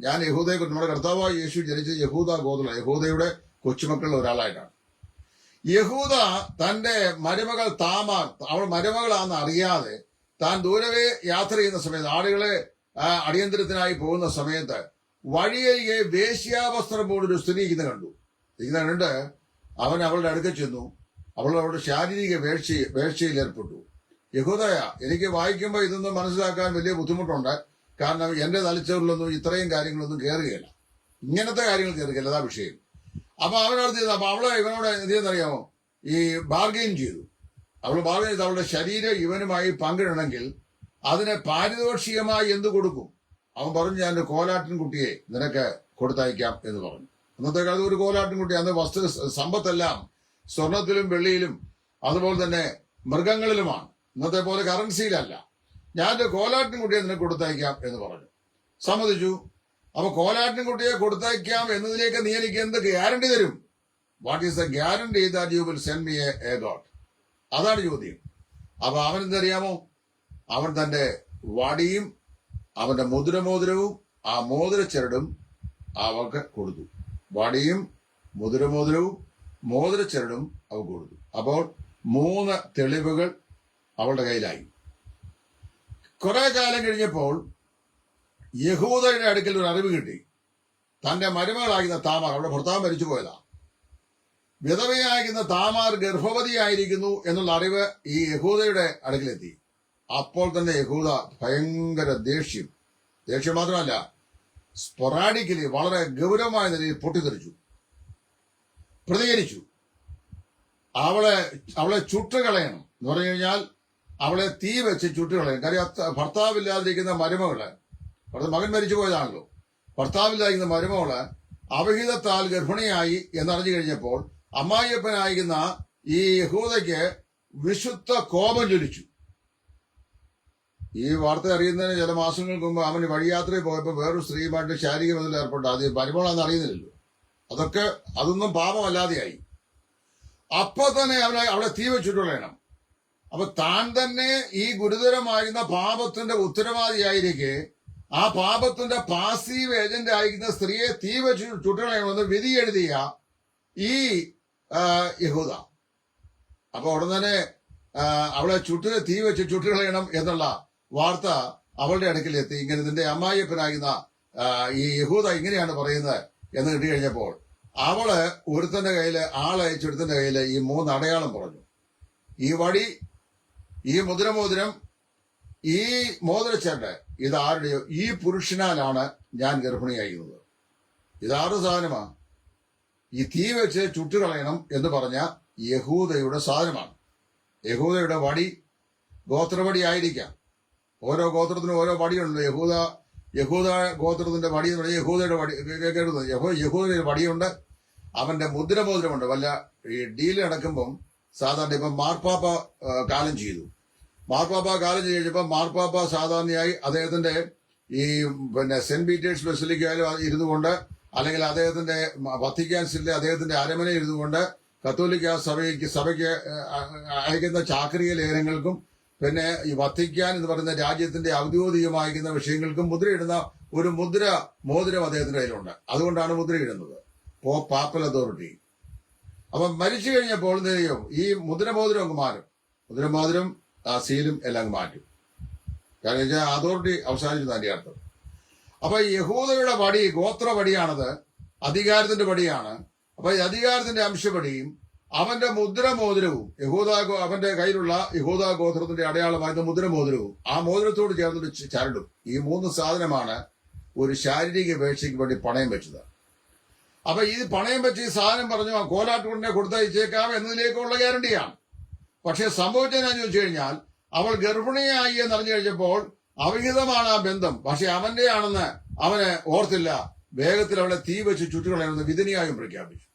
ഞാൻ യഹൂദയെ കുറിച്ച്, നമ്മുടെ കർത്താവായ യേശു ജനിച്ചത് യഹൂദ ഗോത്ര, യഹൂദയുടെ കൊച്ചുമക്കളിൽ ഒരാളായിട്ടാണ്. യഹൂദ തന്റെ മരുമകൾ താമാർ, അവൾ മരുമകളാണെന്ന് അറിയാതെ താൻ ദൂരവേ യാത്ര ചെയ്യുന്ന സമയത്ത്, ആളുകളെ അടിയന്തരത്തിനായി പോകുന്ന സമയത്ത് വഴിയരികെ വേശ്യാവസ്ത്രം പോലൊരു സ്ത്രീ ഇരിക്കുന്ന കണ്ട് അവൻ അവളുടെ അടുക്കൽ ചെന്നു. അവളുടെ ശാരീരിക വേഴ്ചയിൽ ഏർപ്പെട്ടു. യഹൂദയ, എനിക്ക് വായിക്കുമ്പോൾ ഇതൊന്നും മനസ്സിലാക്കാൻ വലിയ ബുദ്ധിമുട്ടുണ്ട്. കാരണം എന്റെ തലച്ചോറിലൊന്നും ഇത്രയും കാര്യങ്ങളൊന്നും കയറുകയില്ല, ഇങ്ങനത്തെ കാര്യങ്ങൾ കയറുകയില്ല, അതാ വിഷയം. അപ്പൊ അവനോട് ചെയ്തു. അപ്പൊ അവളെ ഇവനോട് എന്ത് ചെയ്യുന്നറിയാമോ? ഈ ബാർഗെയിൻ ചെയ്തു. അവൾ ബാർഗെയിൻ ചെയ്ത് അവളുടെ ശരീരം ഇവനുമായി പങ്കിടണമെങ്കിൽ അതിനെ പാരിതോഷികമായി എന്ത് കൊടുക്കും? അവൻ പറഞ്ഞു, ഞാൻ ഒരു കോലാട്ടിൻ കുട്ടിയെ നിനക്ക് കൊടുത്തയക്കാം എന്ന് പറഞ്ഞു. അന്നത്തെ കാലത്ത് ഒരു കോലാട്ടിൻ കുട്ടി, അന്ന് സമ്പത്തെല്ലാം സ്വർണത്തിലും വെള്ളിയിലും അതുപോലെ തന്നെ മൃഗങ്ങളിലുമാണ്. ഇന്നത്തെ പോലെ കറൻസിയിലല്ല. ഞാൻ ഒരു കോലാട്ടിൻ കുട്ടിയെ നിനക്ക് കൊടുത്തയക്കാം എന്ന് പറഞ്ഞു. സമ്മതിച്ചു. അപ്പൊ കോലാട്ടിൻ കുട്ടിയെ കൊടുത്തയക്കാം എന്നതിലേക്ക് നീ എനിക്ക് എന്ത് ഗ്യാരണ്ടി തരും? What is the guarantee that you will send me A God? അതാണ് ചോദ്യം. അപ്പൊ അവൻ എന്തറിയാമോ? അവൻ തന്റെ വടിയും അവന്റെ മുദ്രമോതിരവും ആ മോതിരച്ചരടും അവൾക്ക് കൊടുത്തു. വടിയും മുദ്രമോതിരവും മോതിരച്ചരടും അവൾ കൊടുത്തു. അപ്പോൾ 3 തെളിവുകൾ അവളുടെ കയ്യിലായി. കുറെ കാലം കഴിഞ്ഞപ്പോൾ യഹൂദയുടെ അടുക്കൽ ഒരു അറിവ് കിട്ടി. തന്റെ മരുമകളാകുന്ന താമാർ, അവളുടെ ഭർത്താവ് മരിച്ചു പോയതാ, വിധവയാകുന്ന താമാർ ഗർഭവതിയായിരിക്കുന്നു എന്നുള്ള അറിവ് ഈ യഹൂദയുടെ അടുക്കലെത്തി. അപ്പോൾ തന്നെ യഹൂദ ഭയങ്കര ദേഷ്യം മാത്രമല്ല, സ്പൊറാഡിക്കലി വളരെ ഗൗരവമായ നിലയിൽ പൊട്ടിത്തെറിച്ചു, പ്രതികരിച്ചു. അവളെ ചുട്ടുകളയണം എന്ന് പറഞ്ഞു കഴിഞ്ഞാൽ അവളെ തീ വെച്ച് ചുട്ടുകളയണം. കാര്യം ഭർത്താവില്ലാതിരിക്കുന്ന മരുമകള്, മകൻ മരിച്ചു പോയതാണല്ലോ, ഭർത്താവില്ലാതിരിക്കുന്ന മരുമകള് അവിഹിതത്താൽ ഗർഭിണിയായി എന്നറിഞ്ഞു കഴിഞ്ഞപ്പോൾ അമ്മായിയപ്പനായിരിക്കുന്ന ഈ യഹൂദയ്ക്ക് വിശുദ്ധ കോപം ജ്വലിച്ചു. ഈ വാർത്ത അറിയുന്നതിന് ചില മാസങ്ങൾക്ക് മുമ്പ് അവന് വഴിയാത്രയിൽ പോയപ്പോൾ വേറൊരു സ്ത്രീയുമായിട്ട് ശാരീരിക ബന്ധത്തിൽ ഏർപ്പെട്ടു. അത് മരുമകളാണെന്ന് അറിയുന്നില്ലല്ലോ. അതൊന്നും പാപമല്ലാതെയായി. അപ്പൊ തന്നെ അവളെ തീ വെച്ചിട്ടുള്ളണം. അപ്പൊ താൻ തന്നെ ഈ ഗുരുതരമായിരുന്ന പാപത്തിന്റെ ഉത്തരവാദിയായിരിക്കെ ആ പാപത്തിന്റെ പാസീവ് ഏജന്റ് ആയിരിക്കുന്ന സ്ത്രീയെ തീ വെച്ച് ചുട്ടുകളയണമെന്ന് വിധി എഴുതിയ ഈ യഹൂദ, അപ്പൊ ഉടൻ തന്നെ അവളെ തീ വെച്ച് ചുട്ടുകളയണം എന്നുള്ള വാർത്ത അവളുടെ അടുക്കലെത്തി. ഇങ്ങനെ നിന്റെ അമ്മായിയപ്പനാകുന്ന ഈ യഹൂദ ഇങ്ങനെയാണ് പറയുന്നത് എന്ന് കിട്ടി കഴിഞ്ഞപ്പോൾ അവള് ഒരുത്തന്റെ കയ്യില്, ആളയച്ചൊരുത്തന്റെ കയ്യില് ഈ 3 അടയാളം പറഞ്ഞു. ഈ വടി, ഈ മുദ്രമോതിരം, ഈ മോതിരച്ചേട്ട്, ഇതാരുടെയോ? ഈ പുരുഷനാലാണ് ഞാൻ ഗർഭിണിയായിരുന്നത്. ഇതാരുടെ സാധനമാണ്? ഈ തീ വെച്ച് ചുട്ടുകളയണം എന്ന് പറഞ്ഞ യഹൂദയുടെ സാധനമാണ്. യഹൂദയുടെ വടി ഗോത്രവടി ആയിരിക്കാം. ഓരോ ഗോത്രത്തിനും ഓരോ വടിയുണ്ട്. യഹൂദ ഗോത്രത്തിന്റെ വടി എന്ന് പറഞ്ഞാൽ യഹൂദയുടെ വടി കേൾക്കരുത്. യഹൂദയുടെ വടിയുണ്ട്, അവന്റെ മുദ്രമോതിരമുണ്ട്. വല്ല ഈ ഡീല് നടക്കുമ്പം സാധാരണ ഇപ്പം മാർപ്പാപ്പ കാലം ചെയ്തു. മാർപ്പാപ്പ കാലം ചെയ്ത് കഴിഞ്ഞപ്പോൾ മാർപ്പാപ്പ സാധാരണയായി അദ്ദേഹത്തിന്റെ ഈ സെന്റ് പീറ്റേഴ്സ് ബസിലിക്കയിലും ഇരുന്നു കൊണ്ട്, അല്ലെങ്കിൽ അദ്ദേഹത്തിന്റെ വത്തിക്കാൻസിലെ അദ്ദേഹത്തിന്റെ അരമന ഇരുന്നു കൊണ്ട് കത്തോലിക്ക സഭയ്ക്ക് അയക്കുന്ന ചാക്രിക ലേഖനങ്ങൾക്കും പിന്നെ ഈ വത്തിക്കാൻ എന്ന് പറയുന്ന രാജ്യത്തിന്റെ ഔദ്യോഗികമായിരിക്കുന്ന വിഷയങ്ങൾക്കും മുദ്രയിടുന്ന ഒരു മോതിരം അദ്ദേഹത്തിന്റെ കയ്യിലുണ്ട്. അതുകൊണ്ടാണ് മുദ്രയിടുന്നത്, പാപ്പൽ അതോറിറ്റി. അപ്പൊ മരിച്ചു കഴിഞ്ഞപ്പോൾ എന്ത് ചെയ്യും? ഈ മുദ്രമോതിരം അങ്ങ് മാറും. മുദ്രമോതിരം സീലും എല്ലാം മാറ്റും. കാരണം വെച്ചാൽ അതോറിറ്റി അവസാനിച്ചു അതിന്റെ അർത്ഥം. അപ്പൊ യഹൂദയുടെ വടി ഗോത്ര വടിയാണത്, അധികാരത്തിന്റെ വടിയാണ്. അപ്പൊ ഈ അധികാരത്തിന്റെ അംശപടിയും അവന്റെ മുദ്രമോതിരവും അവന്റെ കയ്യിലുള്ള യഹൂദ ഗോത്രത്തിന്റെ അടയാളമായിരുന്ന മുദ്രമോതിരവും ആ മോതിരത്തോട് ചേർന്നൊരു ചരടും, ഈ 3 സാധനമാണ് ഒരു ശാരീരിക വീഴ്ചയ്ക്ക് വേണ്ടി പണയം വെച്ചത്. അപ്പൊ ഈ പണയം വെച്ച് ഈ സാധനം പറഞ്ഞു ആ കോലാട്ടുകൊണ്ടിനെ കൊടുത്തയച്ചേക്കാം എന്നതിലേക്കുള്ള ഗ്യാരണ്ടിയാണ്. പക്ഷെ സംഭവിച്ചതെന്നു ചോദിച്ചു കഴിഞ്ഞാൽ, അവൾ ഗർഭിണിയായി എന്നറിഞ്ഞു കഴിഞ്ഞപ്പോൾ അവിഹിതമാണ് ആ ബന്ധം, പക്ഷെ അവന്റെ ആണെന്ന് അവന് ഓർത്തില്ല. വേഗത്തിൽ അവളെ തീ വെച്ച് ചുറ്റുകളയെന്ന് വിധിനിയായും പ്രഖ്യാപിച്ചു.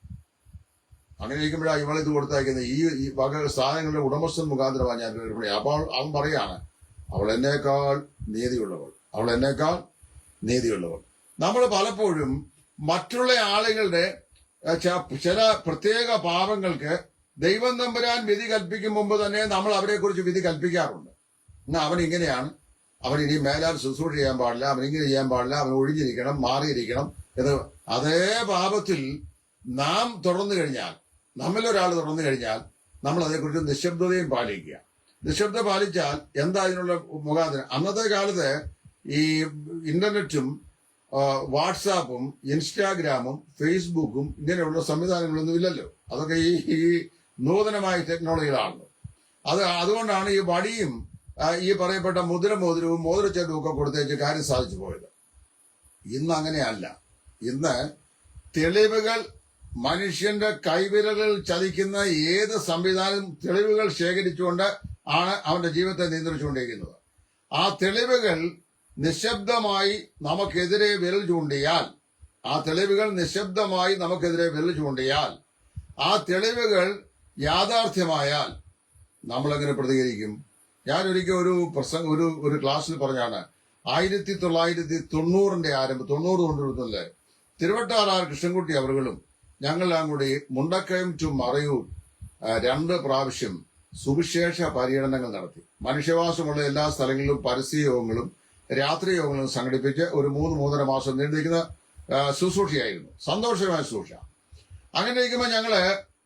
അങ്ങനെ ഇരിക്കുമ്പോഴാണ് ഇവൾ ഇത് കൊടുത്തയക്കുന്നത്. ഈ വക സാധനങ്ങളുടെ ഉടമസ്ഥൻ മുഖാന്തരമാണ് ഞാൻ ഗർഭിണി. അപ്പോൾ അവൻ പറയാണ്, അവൾ എന്നേക്കാൾ നീതിയുള്ളവൾ. നമ്മൾ പലപ്പോഴും മറ്റുള്ള ആളുകളുടെ ചില പ്രത്യേക പാപങ്ങൾക്ക് ദൈവം തമ്പുരാൻ വിധി കൽപ്പിക്കും മുമ്പ് തന്നെ നമ്മൾ അവരെ കുറിച്ച് വിധി കൽപ്പിക്കാറുണ്ട്. അവൻ ഇങ്ങനെയാണ്, അവൻ ഇനി മേലാൽ ശുശ്രൂഷ ചെയ്യാൻ പാടില്ല, അവൻ ഇങ്ങനെ ചെയ്യാൻ പാടില്ല, അവൻ ഒഴിഞ്ഞിരിക്കണം, മാറിയിരിക്കണം എന്ന്. അതേ പാപത്തിൽ നാം തുടർന്നു കഴിഞ്ഞാൽ, നമ്മളിലൊരാൾ തുടർന്നു കഴിഞ്ഞാൽ നമ്മൾ അതേക്കുറിച്ച് നിശബ്ദതയും പാലിക്കുക. നിശബ്ദത പാലിച്ചാൽ എന്താ അതിനുള്ള മുഖാന്തരം? അന്നത്തെ കാലത്ത് ഈ ഇന്റർനെറ്റും വാട്സാപ്പും ഇൻസ്റ്റാഗ്രാമും ഫേസ്ബുക്കും ഇങ്ങനെയുള്ള സംവിധാനങ്ങളൊന്നും ഇല്ലല്ലോ. അതൊക്കെ ഈ നൂതനമായ ടെക്നോളജികളാണല്ലോ. അതുകൊണ്ടാണ് ഈ വടിയും ഈ പറയപ്പെട്ട മുദ്രമോതിരവും മോതിരച്ചേട്ടും ഒക്കെ കൊടുത്തേച്ച് കാര്യം സാധിച്ചു പോയത്. ഇന്ന് അങ്ങനെയല്ല. ഇന്ന് തെളിവുകൾ, മനുഷ്യന്റെ കൈവിരലുകൾ ചതിക്കുന്ന ഏത് സംവിധാനം തെളിവുകൾ ശേഖരിച്ചുകൊണ്ട് ആണ് അവന്റെ ജീവിതത്തെ നിയന്ത്രിച്ചുകൊണ്ടിരിക്കുന്നത്. ആ തെളിവുകൾ നിശബ്ദമായി നമുക്കെതിരെ വിരൽ ചൂണ്ടിയാൽ, ആ തെളിവുകൾ യാഥാർത്ഥ്യമായാൽ നമ്മളെങ്ങനെ പ്രതികരിക്കും? ഞാൻ ഒരിക്കൽ ഒരു ക്ലാസ്സിൽ പറഞ്ഞാണ്, 1990 ആരംഭം, 90 കൊണ്ടിരുന്നല്ലേ, തിരുവട്ടാറാർ കൃഷ്ണൻകുട്ടി അവர்களுം ഞങ്ങളെല്ലാം കൂടി മുണ്ടക്കയം ടു മറയൂർ 2 പ്രാവശ്യം സുവിശേഷ പര്യടനങ്ങൾ നടത്തി. മനുഷ്യവാസമുള്ള എല്ലാ സ്ഥലങ്ങളിലും പരസ്യ യോഗങ്ങളും രാത്രി യോഗങ്ങളും സംഘടിപ്പിച്ച് ഒരു 3-3.5 മാസം നീണ്ടിരിക്കുന്ന ശുശ്രൂഷയായിരുന്നു. സന്തോഷമായ ശുശ്രൂഷ. അങ്ങനെ ഇരിക്കുമ്പോൾ ഞങ്ങള്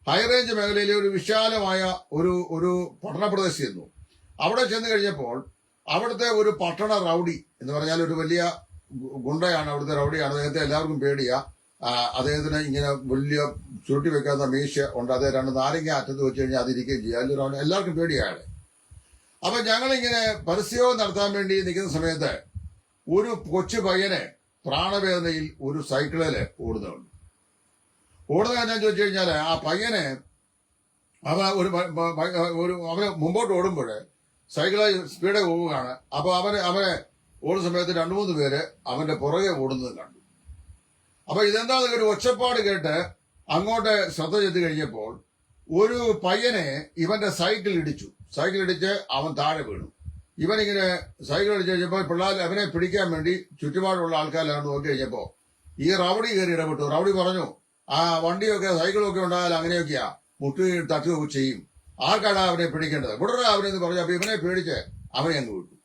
ഹൈറേഞ്ച് മേഖലയിലെ ഒരു വിശാലമായ ഒരു പട്ടണപ്രദേശമായിരുന്നു. അവിടെ ചെന്ന് കഴിഞ്ഞപ്പോൾ അവിടുത്തെ ഒരു പട്ടണ റൗഡി എന്ന് പറഞ്ഞാൽ ഒരു വലിയ ഗുണ്ടയാണ്, അവിടുത്തെ റൗഡിയാണ്. അദ്ദേഹത്തെ എല്ലാവർക്കും പേടിയാ. അദ്ദേഹത്തിന് ഇങ്ങനെ വലിയ ചുരുട്ടി വെക്കാത്ത മീശ ഉണ്ട്. അതേ 2 നാരങ്ങ അറ്റത്ത് വെച്ച് കഴിഞ്ഞാൽ അതിരിക്കുകയും ചെയ്യും. അതിലൊരു എല്ലാവർക്കും പേടിയാണ്. അപ്പൊ ഞങ്ങളിങ്ങനെ പരസ്യവും നടത്താൻ വേണ്ടി നിൽക്കുന്ന സമയത്ത് ഒരു കൊച്ചു പയ്യനെ പ്രാണവേദനയിൽ ഒരു സൈക്കിളില് ഓടുന്ന ഞാൻ ചോദിച്ചു കഴിഞ്ഞാല്, ആ പയ്യനെ അവന് മുമ്പോട്ട് ഓടുമ്പോൾ സൈക്കിള് സ്പീഡ് പോവുകയാണ്. അപ്പൊ അവനെ ഓടുന്ന സമയത്ത് 2-3 പേര് അവന്റെ പുറകെ ഓടുന്നത് കണ്ടു. അപ്പൊ ഇതെന്താന്ന് ഒരു ഒച്ചപ്പാട് കേട്ട് അങ്ങോട്ട് ശ്രദ്ധ ചെന്ന് കഴിഞ്ഞപ്പോൾ ഒരു പയ്യനെ ഇവന്റെ സൈക്കിൾ ഇടിച്ച് അവൻ താഴെ വീണു. ഇവനിങ്ങനെ സൈക്കിൾ അടിച്ചു കഴിഞ്ഞപ്പോൾ പിള്ളേർ അവനെ പിടിക്കാൻ വേണ്ടി ചുറ്റുപാടുള്ള ആൾക്കാരെല്ലാം നോക്കി കഴിഞ്ഞപ്പോ ഈ റൗഡി കയറി ഇടപെട്ടു. റൗഡി പറഞ്ഞു, ആ വണ്ടിയൊക്കെ സൈക്കിളൊക്കെ ഉണ്ടായാൽ അങ്ങനെയൊക്കെയാ, മുട്ടി തട്ടുകയൊക്കെ ചെയ്യും, ആർക്കാണ് അവനെ പിടിക്കേണ്ടത്, വിടറ അവനെന്ന് പറഞ്ഞു. അപ്പൊ ഇവനെ പേടിച്ച് അവനെ അങ്ങ് വിട്ടു.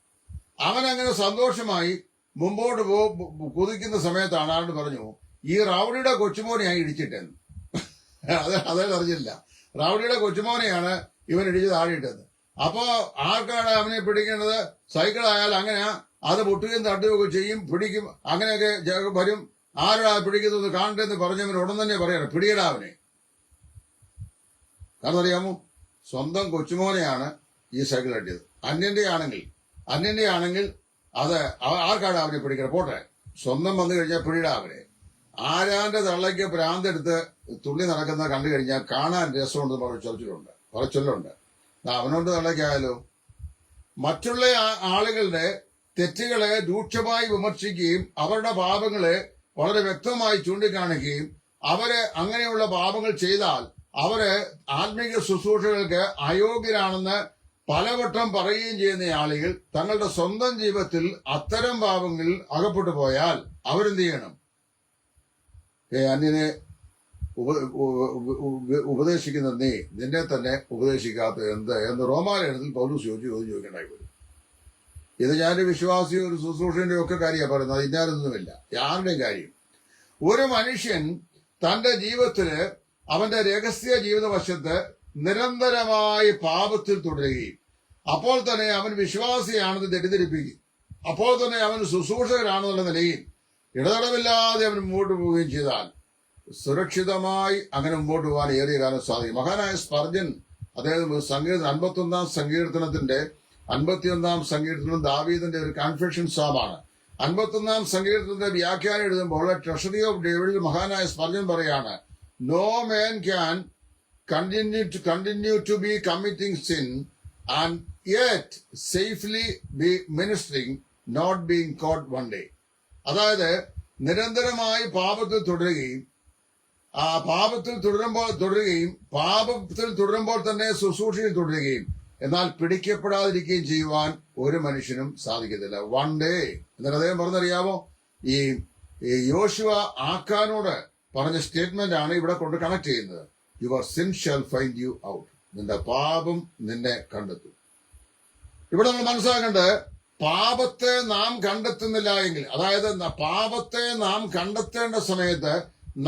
അവനങ്ങനെ സന്തോഷമായി മുമ്പോട്ട് കുതിക്കുന്ന സമയത്താണ് ആരോട് പറഞ്ഞു, ഈ റൗഡിയുടെ കൊച്ചുമോനെയാണ് ഇടിച്ചിട്ടെന്ന്. അതേ അറിഞ്ഞില്ല. റൗഡിയുടെ കൊച്ചുമോനെയാണ് ഇവൻ ഇടിച്ച് താഴെയിട്ടത്. അപ്പോ ആർക്കാണ് അവനെ പിടിക്കേണ്ടത്? സൈക്കിൾ ആയാൽ അങ്ങനെയാ, അത് മുട്ടുകയും തട്ടുകയൊക്കെ ചെയ്യും, പിടിക്കും, അങ്ങനെയൊക്കെ വരും. ആരാ പിടിക്കുന്നത് കാണട്ടെന്ന് പറഞ്ഞവൻ ഉടൻ തന്നെ പറയണം, പിടിയടാ അവനെ. കാരണം അറിയാമോ, സ്വന്തം കൊച്ചുമോനെയാണ് ഈ സൈക്കിൾ അടിയത്. അന്യന്റെ ആണെങ്കിൽ അത് ആർക്കാണ് അവനെ പിടിക്കണം? പോട്ടെ, സ്വന്തം വന്നു കഴിഞ്ഞാൽ പിടിയിടാ അവനെ. ആരാന്റെ തള്ളയ്ക്ക് ഭ്രാന്തെടുത്ത് തുള്ളി നടക്കുന്ന കണ്ടു കഴിഞ്ഞാൽ കാണാൻ രസമുണ്ടെന്ന് പറഞ്ഞ ചൊല്ലുണ്ട്. അവനോണ്ട് തള്ളയ്ക്കായാലോ? മറ്റുള്ള ആളുകളുടെ തെറ്റുകളെ രൂക്ഷമായി വിമർശിക്കുകയും അവരുടെ പാപങ്ങളെ വളരെ വ്യക്തമായി ചൂണ്ടിക്കാണിക്കുകയും അവരെ അങ്ങനെയുള്ള പാപങ്ങൾ ചെയ്താൽ അവര് ആത്മീയ ശുശ്രൂഷകൾക്ക് അയോഗ്യരാണെന്ന് പലവട്ടം പറയുകയും ചെയ്യുന്ന ആളുകൾ തങ്ങളുടെ സ്വന്തം ജീവിതത്തിൽ അത്തരം പാപങ്ങളിൽ അകപ്പെട്ടു പോയാൽ അവരെന്ത് ചെയ്യണം? അന്യനെ ഉപദേശിക്കുന്ന നീ നിന്നെ തന്നെ ഉപദേശിക്കാത്ത എന്ന് റോമാലേഖനത്തിൽ പൗലോസ് ചോദിക്കേണ്ടായി വരും. ഇത് ഞാനൊരു വിശ്വാസിയോ ഒരു ശുശ്രൂഷന്റെ ഒക്കെ കാര്യമാണ് പറയുന്നത്, ഇന്നാരൊന്നുമില്ല, ആരുടെയും കാര്യം. ഒരു മനുഷ്യൻ തന്റെ ജീവിതത്തില് അവന്റെ രഹസ്യ ജീവിത വശത്ത് നിരന്തരമായി പാപത്തിൽ തുടരുകയും അപ്പോൾ തന്നെ അവൻ വിശ്വാസിയാണെന്ന് തെറ്റിദ്ധരിപ്പിക്കും, അപ്പോൾ തന്നെ അവൻ ശുശ്രൂഷകരാണെന്നുള്ള നിലയിൽ ഇടതടവില്ലാതെ അവൻ മുമ്പോട്ട് പോവുകയും ചെയ്താൽ സുരക്ഷിതമായി അങ്ങനെ മുമ്പോട്ട് പോകാൻ ഏറിയ കാലം സാധിക്കും. മഹാനായ സ്പർജൻ അദ്ദേഹം സങ്കീർത്തനം 51-ാം സങ്കീർത്തനത്തിന്റെ 51-ാം സങ്കീർത്തനം ദാവീദിന്റെ ഒരു കൺഫെഷൻ സാമാണ്. 51-ാം സങ്കീർത്തനത്തിന്റെ വ്യാഖ്യാനം എഴുതുമ്പോൾ ട്രഷറി ഓഫ് ഡേവിഡിൽ മഹാനായ സ്പർജൻ പറയാണ്, no man can continue to be committing sin and yet safely be ministering, not being caught one day. അതായത് നിരന്തരമായി പാപത്തിൽ തുടരുകയും പാപത്തിൽ തുടരുമ്പോൾ തന്നെ ശുശ്രൂഷയിൽ തുടരുകയും എന്നാൽ പിടിക്കപ്പെടാതിരിക്കുകയും ചെയ്യുവാൻ ഒരു മനുഷ്യനും സാധിക്കത്തില്ല. വൺ ഡേ എന്നിട്ട് അദ്ദേഹം പറഞ്ഞറിയാമോ, ഈ യോശുവ ആക്കാനോട് പറഞ്ഞ സ്റ്റേറ്റ്മെന്റ് ആണ് ഇവിടെ കൊണ്ട് കണക്ട് ചെയ്യുന്നത്. Your sin shall find you out. നിന്റെ പാപം നിന്നെ കണ്ടെത്തും. ഇവിടെ നമ്മൾ മനസ്സിലാക്കേണ്ടത്, പാപത്തെ നാം കണ്ടെത്തുന്നില്ല എങ്കിൽ, അതായത് പാപത്തെ നാം കണ്ടെത്തേണ്ട സമയത്ത്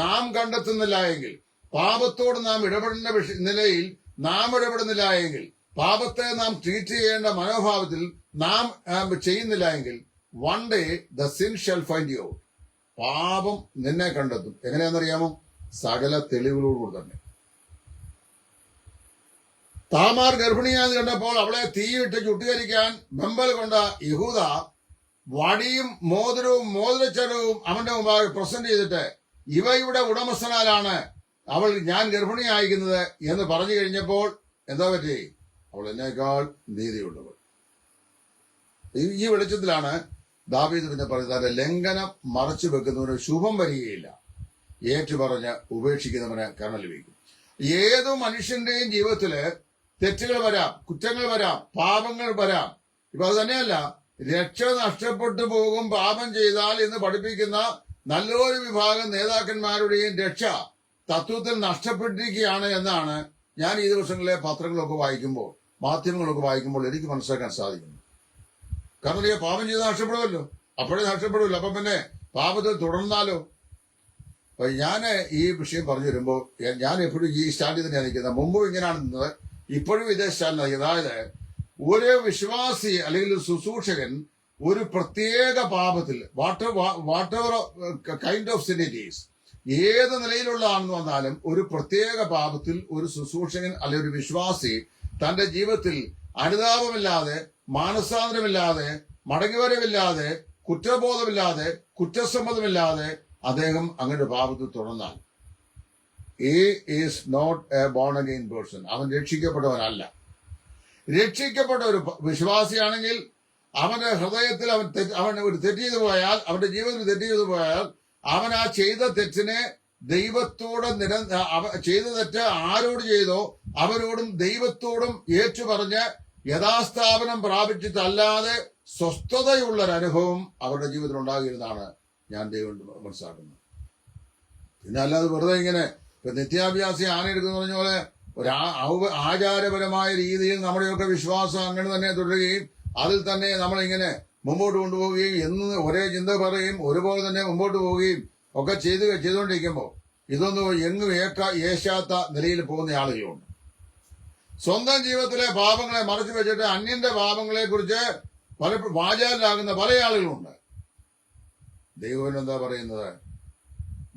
നാം കണ്ടെത്തുന്നില്ല എങ്കിൽ, പാപത്തോട് നാം ഇടപെടേണ്ട നിലയിൽ നാം ഇടപെടുന്നില്ല എങ്കിൽ, പാപത്തെ നാം ട്രീറ്റ് ചെയ്യേണ്ട മനോഭാവത്തിൽ നാം ചെയ്യുന്നില്ല എങ്കിൽ, one day the sin shall find you out. പാപം നിന്നെ കണ്ടെത്തും. എങ്ങനെയാണെന്നറിയാമോ? സകല തെളിവുകളോടുകൂടി തന്നെ. താമാർ ഗർഭിണിയാന്ന് കണ്ടപ്പോൾ അവളെ തീയിട്ട് ചുട്ടീകരിക്കാൻ വെമ്പൽ കൊണ്ട യഹൂദ വടിയും മോതിരച്ചരവും അവന്റെ മുമ്പാകെ പ്രസന്റ് ചെയ്തിട്ട്, ഇവയുടെ ഉടമസ്ഥനാലാണ് അവൾ ഞാൻ ഗർഭിണിയായിരിക്കുന്നത് എന്ന് പറഞ്ഞു കഴിഞ്ഞപ്പോൾ എന്താ പറ്റി? അവൾ എന്നേക്കാൾ നീതിയുള്ളവൾ. ഈ വെളിച്ചത്തിലാണ് ദാവീദ് പിന്നെ പറയുന്നത്, ലംഘനം മറച്ചു വെക്കുന്നവന് ശുഭം വരികയില്ല, ഏറ്റുപറഞ്ഞ് ഉപേക്ഷിക്കുന്നവന് കരുണ ലഭിക്കും. ഏതു മനുഷ്യന്റെയും ജീവിതത്തില് തെറ്റുകൾ വരാം, കുറ്റങ്ങൾ വരാം, പാപങ്ങൾ വരാം. ഇപ്പൊ അത് തന്നെയല്ല, രക്ഷ നഷ്ടപ്പെട്ടു പോകും പാപം ചെയ്താൽ എന്ന് പഠിപ്പിക്കുന്ന നല്ലൊരു വിഭാഗം നേതാക്കന്മാരുടെയും രക്ഷ തത്വത്തിൽ നഷ്ടപ്പെട്ടിരിക്കുകയാണ് എന്നാണ് ഞാൻ ഈ ദിവസങ്ങളിലെ പത്രങ്ങളൊക്കെ വായിക്കുമ്പോൾ, മാധ്യമങ്ങളൊക്കെ വായിക്കുമ്പോൾ എനിക്ക് മനസ്സിലാക്കാൻ സാധിക്കുന്നു. കാരണം ഈ പാപം ചെയ്താൽ നഷ്ടപ്പെടുമല്ലോ, അപ്പോഴേ നഷ്ടപ്പെടുമല്ലോ. അപ്പൊ പിന്നെ പാപത്തിൽ തുടർന്നാലോ? അപ്പൊ ഞാൻ ഈ വിഷയം പറഞ്ഞു വരുമ്പോൾ ഞാൻ എപ്പോഴും ഈ സ്റ്റാൻഡിൽ തന്നെയാണ് നിൽക്കുന്നത്. മുമ്പും ഇങ്ങനെയാണ് നിന്നത്, ഇപ്പോഴും ഇതേ സ്റ്റാൻഡിൽ. അതായത് ഒരു വിശ്വാസി അല്ലെങ്കിൽ ഒരു ശുശ്രൂഷകൻ ഒരു പ്രത്യേക പാപത്തിൽ whatever kind of sin it is, ഏത് നിലയിലുള്ളതാണെന്ന് വന്നാലും ഒരു പ്രത്യേക പാപത്തിൽ ഒരു ശുശ്രൂഷകൻ അല്ലെങ്കിൽ ഒരു വിശ്വാസി തന്റെ ജീവിതത്തിൽ അനുതാപമില്ലാതെ, മാനസാന്തരമില്ലാതെ, മടങ്ങിവരവില്ലാതെ, കുറ്റബോധമില്ലാതെ, കുറ്റസമ്മതമില്ലാതെ അദ്ദേഹം അങ്ങനെ പാപത്തിൽ തുടർന്നാൽ, he is not a born again person. അവൻ രക്ഷിക്കപ്പെട്ടവനല്ല. രക്ഷിക്കപ്പെട്ട ഒരു വിശ്വാസിയാണെങ്കിൽ അവന്റെ ഹൃദയത്തിൽ അവൻ ഒരു തെറ്റ് ചെയ്തു പോയാൽ, അവന്റെ ജീവിതത്തിൽ തെറ്റ് ചെയ്തു പോയാൽ, അവൻ ആ ചെയ്ത തെറ്റിനെ ദൈവത്തോട് ചെയ്ത തെറ്റ് ആരോട് ചെയ്തോ അവരോടും ദൈവത്തോടും ഏറ്റുപറഞ്ഞ് യഥാസ്ഥാപനം പ്രാപിച്ചിട്ടല്ലാതെ സ്വസ്ഥതയുള്ളൊരനുഭവം അവരുടെ ജീവിതത്തിൽ ഉണ്ടാകില്ലെന്നാണ് ഞാൻ ദൈവം മനസ്സിലാക്കുന്നത്. പിന്നെ അല്ലാതെ വെറുതെ ഇങ്ങനെ നിത്യാഭ്യാസി ആനയെടുക്കുന്ന പറഞ്ഞ പോലെ ഒരു ആചാരപരമായ രീതിയിൽ നമ്മുടെയൊക്കെ വിശ്വാസം അങ്ങനെ തന്നെ തുടരുകയും അതിൽ തന്നെ നമ്മളിങ്ങനെ മുമ്പോട്ട് കൊണ്ടുപോവുകയും എന്ന് ഒരേ ചിന്ത പറയും ഒരുപോലെ തന്നെ മുമ്പോട്ട് പോവുകയും ഒക്കെ ചെയ്തുകൊണ്ടിരിക്കുമ്പോൾ ഇതൊന്നും എങ്ങും ഏശാത്ത നിലയിൽ പോകുന്ന ആളുകളുണ്ട്. സ്വന്തം ജീവിതത്തിലെ പാപങ്ങളെ മറച്ചു വെച്ചിട്ട് അന്യന്റെ പാപങ്ങളെ കുറിച്ച് പല വാചാലാകുന്ന പല ആളുകളുണ്ട്. ദൈവവചനം എന്താ പറയുന്നത്?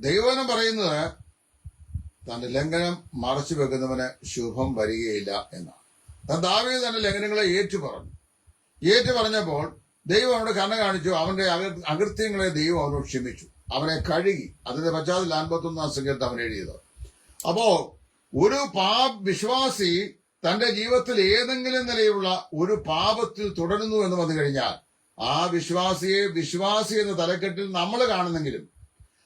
ദൈവവചനം പറയുന്നത് തന്റെ ലംഘനം മറച്ചു വെക്കുന്നവന് ശുഭം വരികയില്ല എന്നാണ്. ദാവീദ് തന്റെ ലംഘനങ്ങളെ ഏറ്റുപറഞ്ഞപ്പോൾ ദൈവം അവനോട് കണ്ണ കാണിച്ചു. അവന്റെ അകൃത്യങ്ങളെ ദൈവം അവനോട് ക്ഷമിച്ചു, അവനെ കഴുകി. അതിന്റെ പശ്ചാത്തലത്തിൽ 51-ാം സങ്കീർത്തനം അവൻ എഴുതിയത്. അപ്പോ ഒരു വിശ്വാസി തന്റെ ജീവിതത്തിൽ ഏതെങ്കിലും നിലയിലുള്ള ഒരു പാപത്തിൽ തുടരുന്നു എന്ന് വന്നു കഴിഞ്ഞാൽ ആ വിശ്വാസി എന്ന തലക്കെട്ടിൽ നമ്മൾ കാണുന്നെങ്കിലും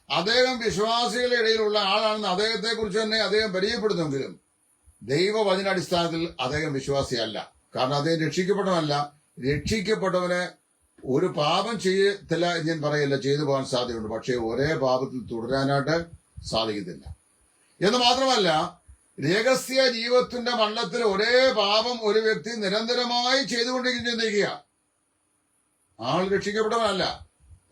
അദ്ദേഹം വിശ്വാസികളുടെ ഇടയിലുള്ള ആളാണെന്ന് അദ്ദേഹത്തെ കുറിച്ച് തന്നെ അദ്ദേഹം പരിചയപ്പെടുന്നെങ്കിലും ദൈവവചനാടിസ്ഥാനത്തിൽ അദ്ദേഹം വിശ്വാസിയല്ല. കാരണം അദ്ദേഹം രക്ഷിക്കപ്പെട്ടവനല്ല. രക്ഷിക്കപ്പെട്ടവന് ഒരു പാപം ചെയ്യത്തില്ല എന്ന് ഞാൻ പറയല്ല, ചെയ്തു പോകാൻ സാധ്യതയുണ്ട്. പക്ഷേ ഒരേ പാപത്തിൽ തുടരാനായിട്ട് സാധിക്കത്തില്ല. എന്ന് മാത്രമല്ല, രഹസ്യ ജീവിതത്തിന്റെ മണ്ഡലത്തിൽ ഒരേ പാപം ഒരു വ്യക്തി നിരന്തരമായി ചെയ്തുകൊണ്ടിരിക്കുക, ആൾ രക്ഷിക്കപ്പെട്ടവനല്ല.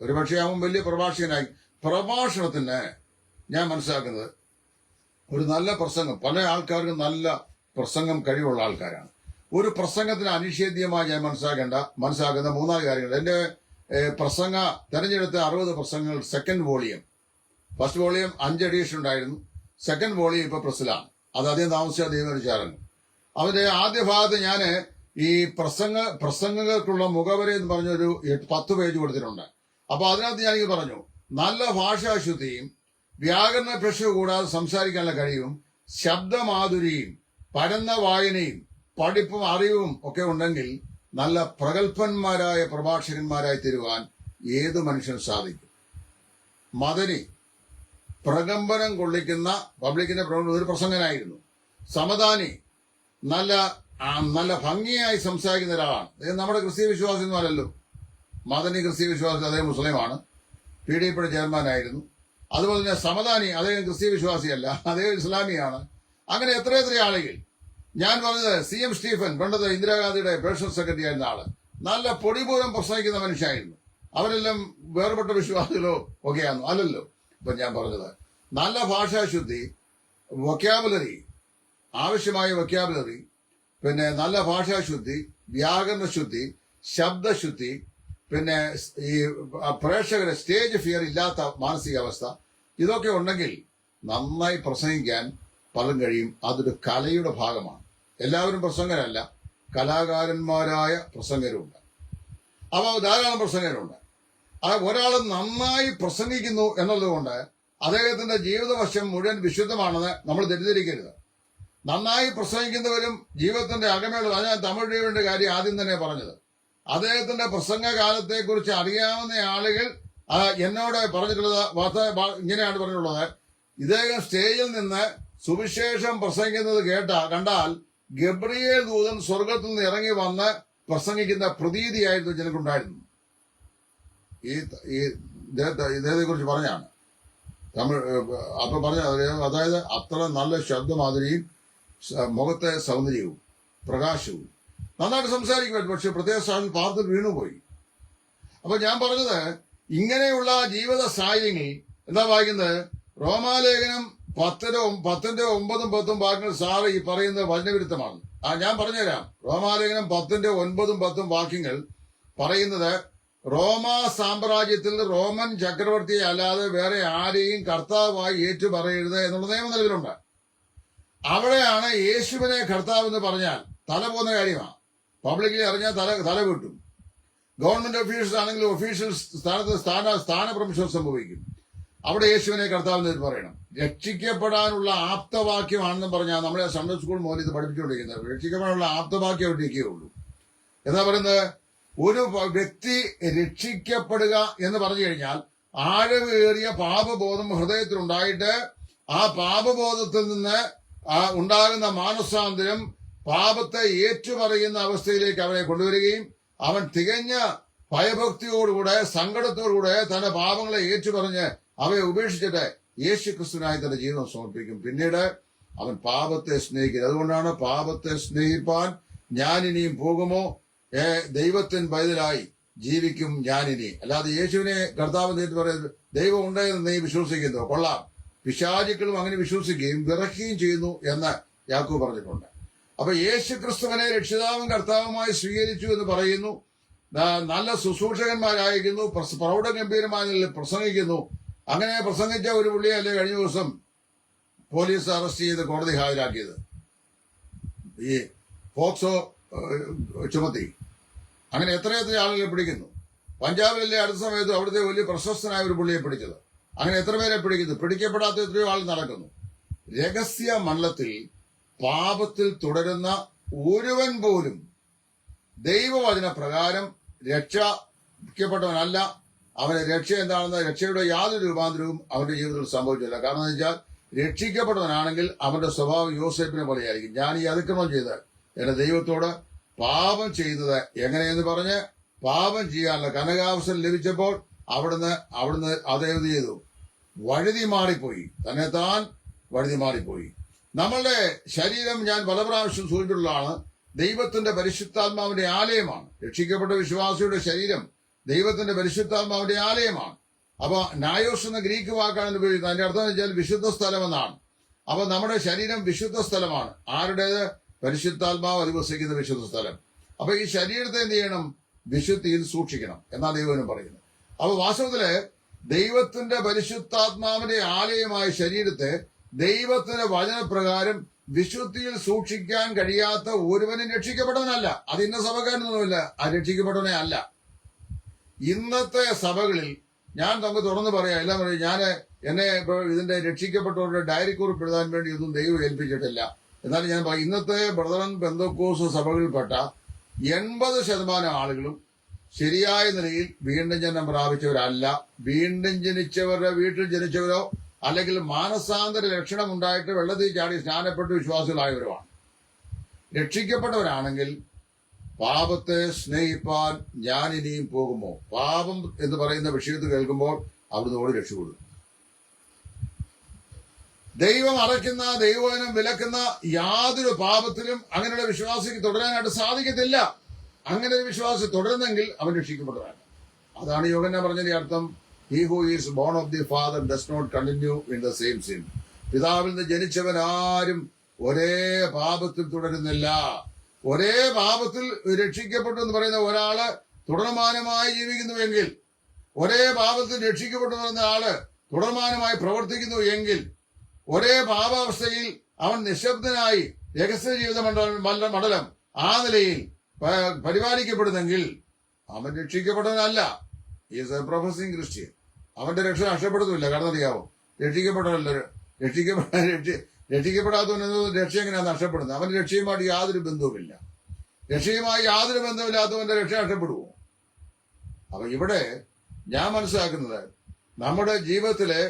ഒരുപക്ഷെ അവൻ വലിയ പ്രഭാഷകനായി. പ്രഭാഷണത്തിന് ഞാൻ മനസ്സിലാക്കുന്നത് ഒരു നല്ല പ്രസംഗം, പല ആൾക്കാർക്കും നല്ല പ്രസംഗം കഴിവുള്ള ആൾക്കാരാണ്. ഒരു പ്രസംഗത്തിന് അനിഷേധ്യമായി ഞാൻ മനസ്സിലാക്കുന്ന 3-4 കാര്യങ്ങൾ. എന്റെ പ്രസംഗ തെരഞ്ഞെടുത്ത 60 പ്രസംഗങ്ങൾ second volume first volume 5 edition ഉണ്ടായിരുന്നു. സെക്കൻഡ് വോളിയം ഇപ്പൊ പ്രസ്സിലാണ്. അത് അധികം താമസിച്ചാൽ ദൈവം ഇറങ്ങും. അവന്റെ ആദ്യ ഭാഗത്ത് ഞാൻ ഈ പ്രസംഗങ്ങൾക്കുള്ള മുഖവര എന്ന് പറഞ്ഞൊരു 10 പേജ് കൊടുത്തിട്ടുണ്ട്. അപ്പൊ അതിനകത്ത് ഞാനിത് പറഞ്ഞു, നല്ല ഭാഷാശുദ്ധിയും വ്യാകരണ പ്രശ്നം കൂടാതെ സംസാരിക്കാനുള്ള കഴിവും ശബ്ദമാധുരിയും പരന്ന വായനയും പഠിപ്പും അറിവും ഒക്കെ ഉണ്ടെങ്കിൽ നല്ല പ്രഗത്ഭന്മാരായ പ്രഭാഷകന്മാരായി തീരുവാൻ ഏത് മനുഷ്യന് സാധിക്കും. മദനി പ്രകമ്പനം കൊള്ളിക്കുന്ന പബ്ലിക്കിന്റെ ഒരു പ്രസംഗനായിരുന്നു. സമദാനി നല്ല ഭംഗിയായി സംസാരിക്കുന്ന ഒരാളാണ്. നമ്മുടെ ക്രിസ്തീയ വിശ്വാസി ഒന്നും അല്ലല്ലോ. മദനി ക്രിസ്തീയ വിശ്വാസി, അദ്ദേഹം മുസ്ലിമാണ്. PDP ചെയർമാനായിരുന്നു. അതുപോലെ തന്നെ സമദാനി, അദ്ദേഹം ക്രിസ്തീയ വിശ്വാസിയല്ല, അദ്ദേഹം ഇസ്ലാമിയാണ്. അങ്ങനെ എത്ര ആളുകൾ. ഞാൻ പറഞ്ഞത് CM സ്റ്റീഫൻ, പണ്ടത്തെ ഇന്ദിരാഗാന്ധിയുടെ പേഴ്സണൽ സെക്രട്ടറി ആയിരുന്ന ആള്, നല്ല പൊടിപൂരം പ്രസംഗിക്കുന്ന മനുഷ്യനായിരുന്നു. അവരെല്ലാം വേർപെട്ട വിശ്വാസികളോ ഒക്കെയായിരുന്നു, അല്ലല്ലോ. ഇപ്പൊ ഞാൻ പറഞ്ഞത് നല്ല ഭാഷാശുദ്ധി, വൊക്കാബുലറി, ആവശ്യമായ വൊക്കാബുലറി, പിന്നെ നല്ല ഭാഷാശുദ്ധി, വ്യാകരണശുദ്ധി, ശബ്ദശുദ്ധി, പിന്നെ ഈ പ്രേക്ഷകരെ സ്റ്റേജ് ഫിയർ ഇല്ലാത്ത മാനസികാവസ്ഥ, ഇതൊക്കെ ഉണ്ടെങ്കിൽ നന്നായി പ്രസംഗിക്കാൻ പലരും കഴിയും. അതൊരു കലയുടെ ഭാഗമാണ്. എല്ലാവരും പ്രസംഗരല്ല, കലാകാരന്മാരായ പ്രസംഗരുണ്ട്. അപ്പോൾ ധാരാളം പ്രസംഗരുണ്ട്. ഒരാൾ നന്നായി പ്രസംഗിക്കുന്നു എന്നുള്ളതുകൊണ്ട് അദ്ദേഹത്തിന്റെ ജീവിതവശം മുഴുവൻ വിശുദ്ധമാണെന്ന് നമ്മൾ തെറ്റിദ്ധരിക്കരുത്. നന്നായി പ്രസംഗിക്കുന്നവരും ജീവിതത്തിന്റെ അകമയുള്ള, ഞാൻ തമിഴ് ദേവന്റെ കാര്യം ആദ്യം തന്നെ പറഞ്ഞത്, അദ്ദേഹത്തിന്റെ പ്രസംഗകാലത്തെക്കുറിച്ച് അറിയാവുന്ന ആളുകൾ എന്നോട് പറഞ്ഞിട്ടുള്ളത് ഇങ്ങനെയാണ് പറഞ്ഞിട്ടുള്ളത്. ഇദ്ദേഹം സ്റ്റേജിൽ നിന്ന് സുവിശേഷം പ്രസംഗിക്കുന്നത് കണ്ടാൽ ഗബ്രിയേൽ ദൂതൻ സ്വർഗത്തിൽ നിന്ന് ഇറങ്ങി വന്ന് പ്രസംഗിക്കുന്ന പ്രതീതിയായിരുന്നു ജനക്കുണ്ടായിരുന്നു. ഇദ്ദേഹത്തെ കുറിച്ച് പറഞ്ഞാണ് തമിഴ്. അപ്പൊ പറഞ്ഞ അതായത് അത്ര നല്ല ശബ്ദമാധുരിയും മുഖത്തെ സൗന്ദര്യവും പ്രകാശവും, നന്നായിട്ട് സംസാരിക്കുമായിരുന്നു. പക്ഷെ പ്രത്യേക സ്ഥാനത്ത് പാർത്തിൽ വീണുപോയി. അപ്പൊ ഞാൻ പറഞ്ഞത്, ഇങ്ങനെയുള്ള ജീവിത സാഹചര്യങ്ങൾ എന്താ വായിക്കുന്നത്? റോമാലേഖനം 10:9 10 വാക്യങ്ങൾ സാറ് ഈ പറയുന്നത് വചനവിരുദ്ധമാണ്. ഞാൻ പറഞ്ഞുതരാം. റോമാലേഖനം 10:9 10 വാക്യങ്ങൾ പറയുന്നത്, റോമാ സാമ്രാജ്യത്തിൽ റോമൻ ചക്രവർത്തിയെ അല്ലാതെ വേറെ ആരെയും കർത്താവായി ഏറ്റുപറയരുത് എന്നുള്ള നിയമം നിലവിലുണ്ട്. അവിടെയാണ് യേശുവിനെ കർത്താവ് എന്ന് പറഞ്ഞാൽ തല പോകുന്ന കാര്യമാണ്. പബ്ലിക്കിൽ അറിഞ്ഞാൽ തല കിട്ടും. ഗവൺമെന്റ് ഓഫീഷ്യൽസ് ആണെങ്കിൽ ഒഫീഷ്യൽ സ്ഥാനഭ്രംശം സംഭവിക്കും. അവിടെ യേശുവിനെ കർത്താവ് എന്ന് പറയണം. രക്ഷിക്കപ്പെടാനുള്ള ആപ്തവാക്യമാണെന്ന് പറഞ്ഞാൽ നമ്മളെ സൺഡേ സ്കൂൾ മുതൽ ഇത് പഠിപ്പിച്ചുകൊണ്ടിരിക്കുന്നത്. രക്ഷിക്കപ്പെടാനുള്ള ആപ്തവാക്യം ഒരിക്കുകയുള്ളൂ. എന്താ പറയുന്നത്? ഒരു വ്യക്തി രക്ഷിക്കപ്പെടുക എന്ന് പറഞ്ഞു കഴിഞ്ഞാൽ ആഴമേറിയ പാപബോധം ഹൃദയത്തിലുണ്ടായിട്ട് ആ പാപബോധത്തിൽ നിന്ന് ഉണ്ടാകുന്ന മാനസാന്തരം പാപത്തെ ഏറ്റുപറയുന്ന അവസ്ഥയിലേക്ക് അവനെ കൊണ്ടുവരികയും അവൻ തികഞ്ഞ ഭയഭക്തിയോടുകൂടെ സങ്കടത്തോടുകൂടെ തന്റെ പാപങ്ങളെ ഏറ്റുപറഞ്ഞ് അവയെ ഉപേക്ഷിച്ചിട്ട് യേശു ക്രിസ്തുവിനായി തന്റെ ജീവിതം സമർപ്പിക്കും. പിന്നീട് അവൻ പാപത്തെ സ്നേഹിക്കും. അതുകൊണ്ടാണ് പാപത്തെ സ്നേഹിപ്പാൻ ഞാനിനിയും പോകുമോ, ദൈവത്തിന് ബദലായി ജീവിക്കും ഞാനിനി. അല്ലാതെ യേശുവിനെ കർത്താവ് നേരിട്ട് പറയുന്നത് ദൈവം ഉണ്ടെന്ന് നീ വിശ്വസിക്കുന്നു, കൊള്ളാം. പിശാചുക്കളും അങ്ങനെ വിശ്വസിക്കുകയും വിറക്കുകയും ചെയ്യുന്നു എന്ന് യാക്കോബ് പറഞ്ഞിട്ടുണ്ട്. അപ്പൊ യേശു ക്രിസ്തുവിനെ രക്ഷിതാവും കർത്താവുമായി സ്വീകരിച്ചു എന്ന് പറയുന്നു. നല്ല ശുശ്രൂഷകന്മാരായിരിക്കുന്നു, പ്രൗഢഗംഭീരമായി പ്രസംഗിക്കുന്നു. അങ്ങനെ പ്രസംഗിച്ച ഒരു പുള്ളിയല്ലേ കഴിഞ്ഞ ദിവസം പോലീസ് അറസ്റ്റ് ചെയ്ത് കോടതി ഹാജരാക്കിയത്, ഈ പോക്സോ ചുമത്തി. അങ്ങനെ എത്രയെത്ര ആളുകളെ പിടിക്കുന്നു. പഞ്ചാബിലെ അടുത്ത സമയത്ത് അവിടുത്തെ വലിയ പ്രശസ്തനായ ഒരു പുള്ളിയെ പിടിച്ചത്. അങ്ങനെ എത്ര പേരെ പിടിക്കുന്നു? പിടിക്കപ്പെടാത്ത എത്രയോ ആൾ നടക്കുന്നു. രഹസ്യ മണ്ഡലത്തിൽ പാപത്തിൽ തുടരുന്ന ഒരുവൻ പോലും ദൈവവചന പ്രകാരം രക്ഷിക്കപ്പെട്ടവനല്ല. അവന് രക്ഷ എന്താണെന്ന്, രക്ഷയുടെ യാതൊരു രൂപാന്തരവും അവന്റെ ജീവിതത്തിൽ സംഭവിച്ചില്ല. കാരണം എന്ന് വെച്ചാൽ രക്ഷിക്കപ്പെട്ടവനാണെങ്കിൽ അവന്റെ സ്വഭാവം യോസേപ്പിനെ പോലെയായിരിക്കും. ഞാൻ ഈ അതിക്രമം ചെയ്ത് എന്റെ ദൈവത്തോട് പാപം ചെയ്യുന്നത് എങ്ങനെയെന്ന് പറഞ്ഞ് പാപം ചെയ്യാനുള്ള കനകാവസരം ലഭിച്ചപ്പോൾ അവിടുന്ന് അദ്ദേഹം ചെയ്തു, വഴുതി മാറിപ്പോയി, തന്നെ താൻ വഴുതി മാറിപ്പോയി. നമ്മളുടെ ശരീരം ഞാൻ പല പ്രാവശ്യം സൂചിപ്പിച്ചിട്ടുള്ളതാണ്, ദൈവത്തിന്റെ പരിശുദ്ധാത്മാവിന്റെ ആലയമാണ്. രക്ഷിക്കപ്പെട്ട വിശ്വാസിയുടെ ശരീരം ദൈവത്തിന്റെ പരിശുദ്ധാത്മാവിന്റെ ആലയമാണ്. അപ്പൊ നായോസ് എന്ന ഗ്രീക്ക് വാക്കാണ് ഉപയോഗിക്കുന്നത്. അതിന്റെ അർത്ഥം എന്ന് വെച്ചാൽ വിശുദ്ധ സ്ഥലം എന്നാണ്. അപ്പൊ നമ്മുടെ ശരീരം വിശുദ്ധ സ്ഥലമാണ്. ആരുടേത്? പരിശുദ്ധാത്മാവ് അധിവസിക്കുന്ന വിശുദ്ധ സ്ഥലം. അപ്പൊ ഈ ശരീരത്തെ എന്ത് ചെയ്യണം? വിശുദ്ധിയിൽ സൂക്ഷിക്കണം എന്നാണ് ദൈവനും പറയുന്നത്. അപ്പൊ വാസ്തവത്തില് ദൈവത്തിന്റെ പരിശുദ്ധാത്മാവിന്റെ ആലയമായ ശരീരത്തെ ദൈവത്തിന്റെ വചനപ്രകാരം വിശുദ്ധിയിൽ സൂക്ഷിക്കാൻ കഴിയാത്ത ഒരുവനും രക്ഷിക്കപ്പെട്ടവനല്ല. അത് ഇന്ന സഭക്കാരനൊന്നുമില്ല, ആ രക്ഷിക്കപ്പെട്ടവനെ അല്ല. ഇന്നത്തെ സഭകളിൽ ഞാൻ നമുക്ക് തുറന്നു പറയാം, എല്ലാം പറയും, എന്നെ ഇപ്പൊ ഇതിന്റെ രക്ഷിക്കപ്പെട്ടവരുടെ ഡയറി കുറിപ്പ് എഴുതാൻ വേണ്ടി ഒന്നും ദൈവം ഏൽപ്പിച്ചിട്ടില്ല. എന്നാൽ ഞാൻ പറയും, ഇന്നത്തെ ബ്രദറൻ പെന്തക്കോസ്ത് സഭകളിൽപ്പെട്ട 80% ആളുകളും ശരിയായ നിലയിൽ വീണ്ടും ജനനം പ്രാപിച്ചവരല്ല. വീണ്ടും ജനിച്ചവരുടെ വീട്ടിൽ ജനിച്ചവരോ അല്ലെങ്കിൽ മാനസാന്തര ലക്ഷണം ഉണ്ടായിട്ട് വെള്ളത്തിൽ ചാടി സ്നാനപ്പെട്ട് വിശ്വാസികളായവരുമാണ്. രക്ഷിക്കപ്പെട്ടവരാണെങ്കിൽ പാപത്തെ സ്നേഹിപ്പാൻ ഞാൻ ഇനിയും പോകുമോ? പാപം എന്ന് പറയുന്ന വിഷയത്തിൽ കേൾക്കുമ്പോൾ അവിടുന്ന് ഓടി രക്ഷപ്പെടും. ദൈവം അറയ്ക്കുന്ന, ദൈവവചനം വിലക്കുന്ന യാതൊരു പാപത്തിലും അങ്ങനെയുള്ള വിശ്വാസിക്ക് തുടരാനായിട്ട് സാധിക്കത്തില്ല. അങ്ങനെ ഒരു വിശ്വാസി തുടരുന്നെങ്കിൽ അവൻ രക്ഷിക്കപ്പെട്ടവരാണ്. അതാണ് യോഹന്നാൻ പറഞ്ഞതിന്റെ അർത്ഥം. He who is born of the Father does not continue in the same sin. പിതാവിൽ നിന്ന് ജനിച്ചവൻ ആരും ഒരേ പാപത്തിൽ തുടരുന്നില്ല. ഒരേ പാപത്തിൽ രക്ഷിക്കപ്പെട്ടു എന്ന് പറയുന്ന ഒരാള് തുടർമാനമായി ജീവിക്കുന്നുവെങ്കിൽ, ഒരേ പാപത്തിൽ രക്ഷിക്കപ്പെട്ടു എന്ന് ആള് തുടർമാനമായി പ്രവർത്തിക്കുന്നു എങ്കിൽ, ഒരേ പാപാവസ്ഥയിൽ അവൻ നിശബ്ദനായി രഹസ്യ ജീവിത മണ്ഡലം ആ നിലയിൽ പരിപാലിക്കപ്പെടുന്നെങ്കിൽ അവൻ രക്ഷിക്കപ്പെട്ടവനല്ല. Is a professing Christian. അവന്റെ രക്ഷ നഷ്ടപ്പെടുന്നില്ല. കാരണം അറിയാവോ, രക്ഷിക്കപ്പെടാത്തവനൊന്നും രക്ഷ എങ്ങനെയാണ് നഷ്ടപ്പെടുന്നത്? അവന്റെ രക്ഷയുമായിട്ട് യാതൊരു ബന്ധവുമില്ല. രക്ഷയുമായി യാതൊരു ബന്ധമില്ലാത്തവന്റെ രക്ഷ നഷ്ടപ്പെടുവോ? അപ്പൊ ഇവിടെ ഞാൻ മനസ്സിലാക്കുന്നത്, നമ്മുടെ ജീവിതത്തിലെ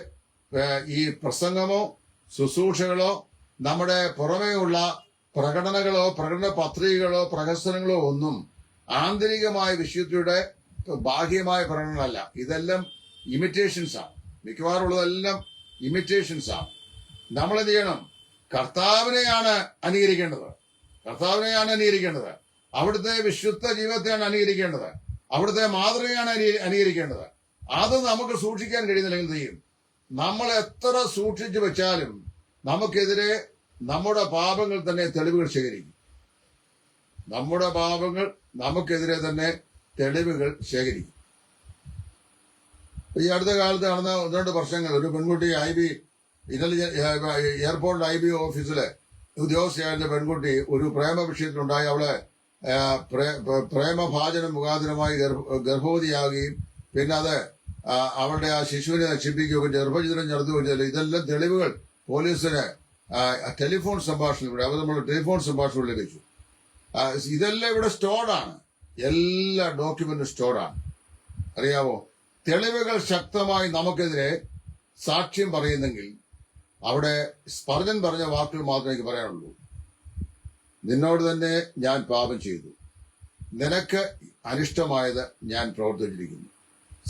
ഈ പ്രസംഗമോ ശുശ്രൂഷകളോ നമ്മുടെ പുറമേയുള്ള പ്രകടനങ്ങളോ പ്രകടന പത്രികകളോ പ്രഹസനങ്ങളോ ഒന്നും ആന്തരികമായ വിശുദ്ധിയുടെ ബാഹ്യമായ പ്രകടനമല്ല. ഇതെല്ലാം ഇമിറ്റേഷൻസ് ആണ്. മിക്കവാറും ഉള്ളതെല്ലാം ഇമിറ്റേഷൻസ് ആണ്. നമ്മൾ എന്ത് ചെയ്യണം? കർത്താവിനെയാണ് അനുകരിക്കേണ്ടത്. അവിടുത്തെ വിശുദ്ധ ജീവിതത്തെയാണ് അനുകരിക്കേണ്ടത്. അവിടുത്തെ മാതൃകയാണ് അനുകരിക്കേണ്ടത്. അത് നമുക്ക് സൂക്ഷിക്കാൻ കഴിയുന്നില്ലെങ്കിൽ ചെയ്യും. നമ്മൾ എത്ര സൂക്ഷിച്ചു വെച്ചാലും നമുക്കെതിരെ നമ്മുടെ പാപങ്ങൾ തന്നെ തെളിവുകൾ ശേഖരിക്കും. നമ്മുടെ പാപങ്ങൾ നമുക്കെതിരെ തന്നെ തെളിവുകൾ ശേഖരിക്കും. ഈ അടുത്ത കാലത്ത് നടന്ന 1-2 വർഷങ്ങൾ ഒരു പെൺകുട്ടി എയർപോർട്ട് IB ഓഫീസിലെ ഉദ്യോഗസ്ഥയായ പെൺകുട്ടി ഒരു പ്രേമ വിഷയത്തിലുണ്ടായി. അവളെ പ്രേമഭാജനം മുഖാന്തരമായി ഗർഭവതിയാകുകയും പിന്നെ അത് അവളുടെ ആ ശിശുവിനെ നശിപ്പിക്കുകയും ഗർഭചിത്രം നടത്തുകയും ചെയ്തു. ഇതെല്ലാം തെളിവുകൾ പോലീസിന് ടെലിഫോൺ സംഭാഷണത്തിലൂടെ അവർ നമ്മൾ ടെലിഫോൺ സംഭാഷണം ലഭിച്ചു. ഇതെല്ലാം ഇവിടെ സ്റ്റോർഡാണ്. എല്ലാ ഡോക്യുമെന്റും സ്റ്റോർഡാണ്. അറിയാവോ, തെളിവുകൾ ശക്തമായി നമുക്കെതിരെ സാക്ഷ്യം പറയുന്നെങ്കിൽ അവിടെ സ്പർജൻ പറഞ്ഞ വാക്കുകൾ മാത്രമേ എനിക്ക് പറയാനുള്ളൂ. നിന്നോട് തന്നെ ഞാൻ പാപം ചെയ്തു, നിനക്ക് അനിഷ്ടമായത് ഞാൻ പ്രവർത്തിച്ചിരിക്കുന്നു.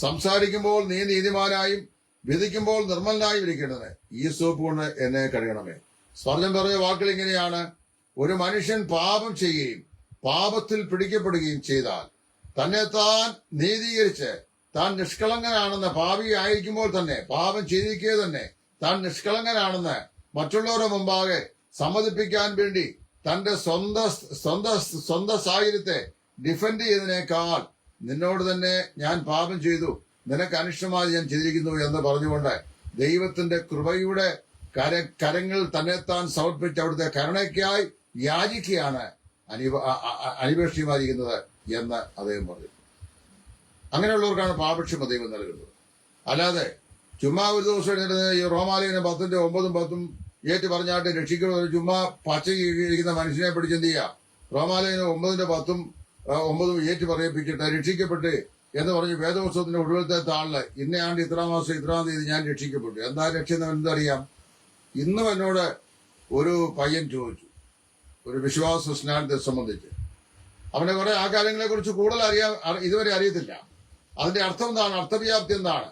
സംസാരിക്കുമ്പോൾ നീ നീതിമാനായും വിധിക്കുമ്പോൾ നിർമ്മലനായും ഇരിക്കേണ്ടത് ഈ സോപ്പ് കൊണ്ട് എന്നെ കഴുകണമേ. സ്പർജൻ പറഞ്ഞ വാക്കുകൾ ഇങ്ങനെയാണ്: ഒരു മനുഷ്യൻ പാപം ചെയ്യുകയും പാപത്തിൽ പിടിക്കപ്പെടുകയും ചെയ്താൽ തന്നെ താൻ നീതീകരിച്ച് താൻ നിഷ്കളങ്കനാണെന്ന്, പാപി ആയിരിക്കുമ്പോൾ തന്നെ പാപം ചെയ്തിരിക്കെ തന്നെ താൻ നിഷ്കളങ്കനാണെന്ന് മറ്റുള്ളവരുടെ മുമ്പാകെ സമ്മതിപ്പിക്കാൻ വേണ്ടി തന്റെ സ്വന്തം സാഹചര്യത്തെ ഡിഫെൻഡ് ചെയ്തതിനേക്കാൾ നിന്നോട് തന്നെ ഞാൻ പാപം ചെയ്തു, നിനക്ക് അനിഷ്ടമായി ഞാൻ ചെയ്തിരിക്കുന്നു എന്ന് പറഞ്ഞുകൊണ്ട് ദൈവത്തിന്റെ കൃപയുടെ കരങ്ങൾ തന്നെത്താൻ സമർപ്പിച്ച് അവിടുത്തെ കരുണയ്ക്കായി യാചിക്കുകയാണ് അനിപേക്ഷിതമായിരിക്കുന്നത് എന്ന് അദ്ദേഹം പറഞ്ഞു. അങ്ങനെയുള്ളവർക്കാണ് പാപക്ഷമ ദൈവം നൽകുന്നത്. അല്ലാതെ ചുമ്മാ ഒരു ദിവസം എഴുന്നേറ്റ് ഈ റോമാലയനും 10-9 ഏറ്റു പറഞ്ഞാട്ട് രക്ഷിക്കുന്ന ചുമ്മാ പച്ചയിരിക്കുന്ന മനുഷ്യനെ പിടിച്ച് എന്ത് ചെയ്യുക? റോമാലയനും 9-10 ഏറ്റു പറയിപ്പിച്ചിട്ട് രക്ഷിക്കപ്പെട്ട് എന്ന് പറഞ്ഞ് വേദപുസ്തകത്തിന്റെ ഒടുവിലത്തെ താളില് ഇന്ന ആണ്ട് ഇത്രാം മാസം ഇത്രാം തീയതി ഞാൻ രക്ഷിക്കപ്പെട്ടു. എന്താ രക്ഷയെന്ന് എന്തറിയാം? ഇന്നും എന്നോട് ഒരു പയ്യൻ ചോദിച്ചു ഒരു വിശ്വാസ സ്നാനത്തെ സംബന്ധിച്ച്. അവനെ കുറെ ആ കാര്യങ്ങളെ കുറിച്ച് കൂടുതൽ ഇതുവരെ അറിയത്തില്ല. അതിന്റെ അർത്ഥം എന്താണ്? അർത്ഥവ്യാപ്തി എന്താണ്?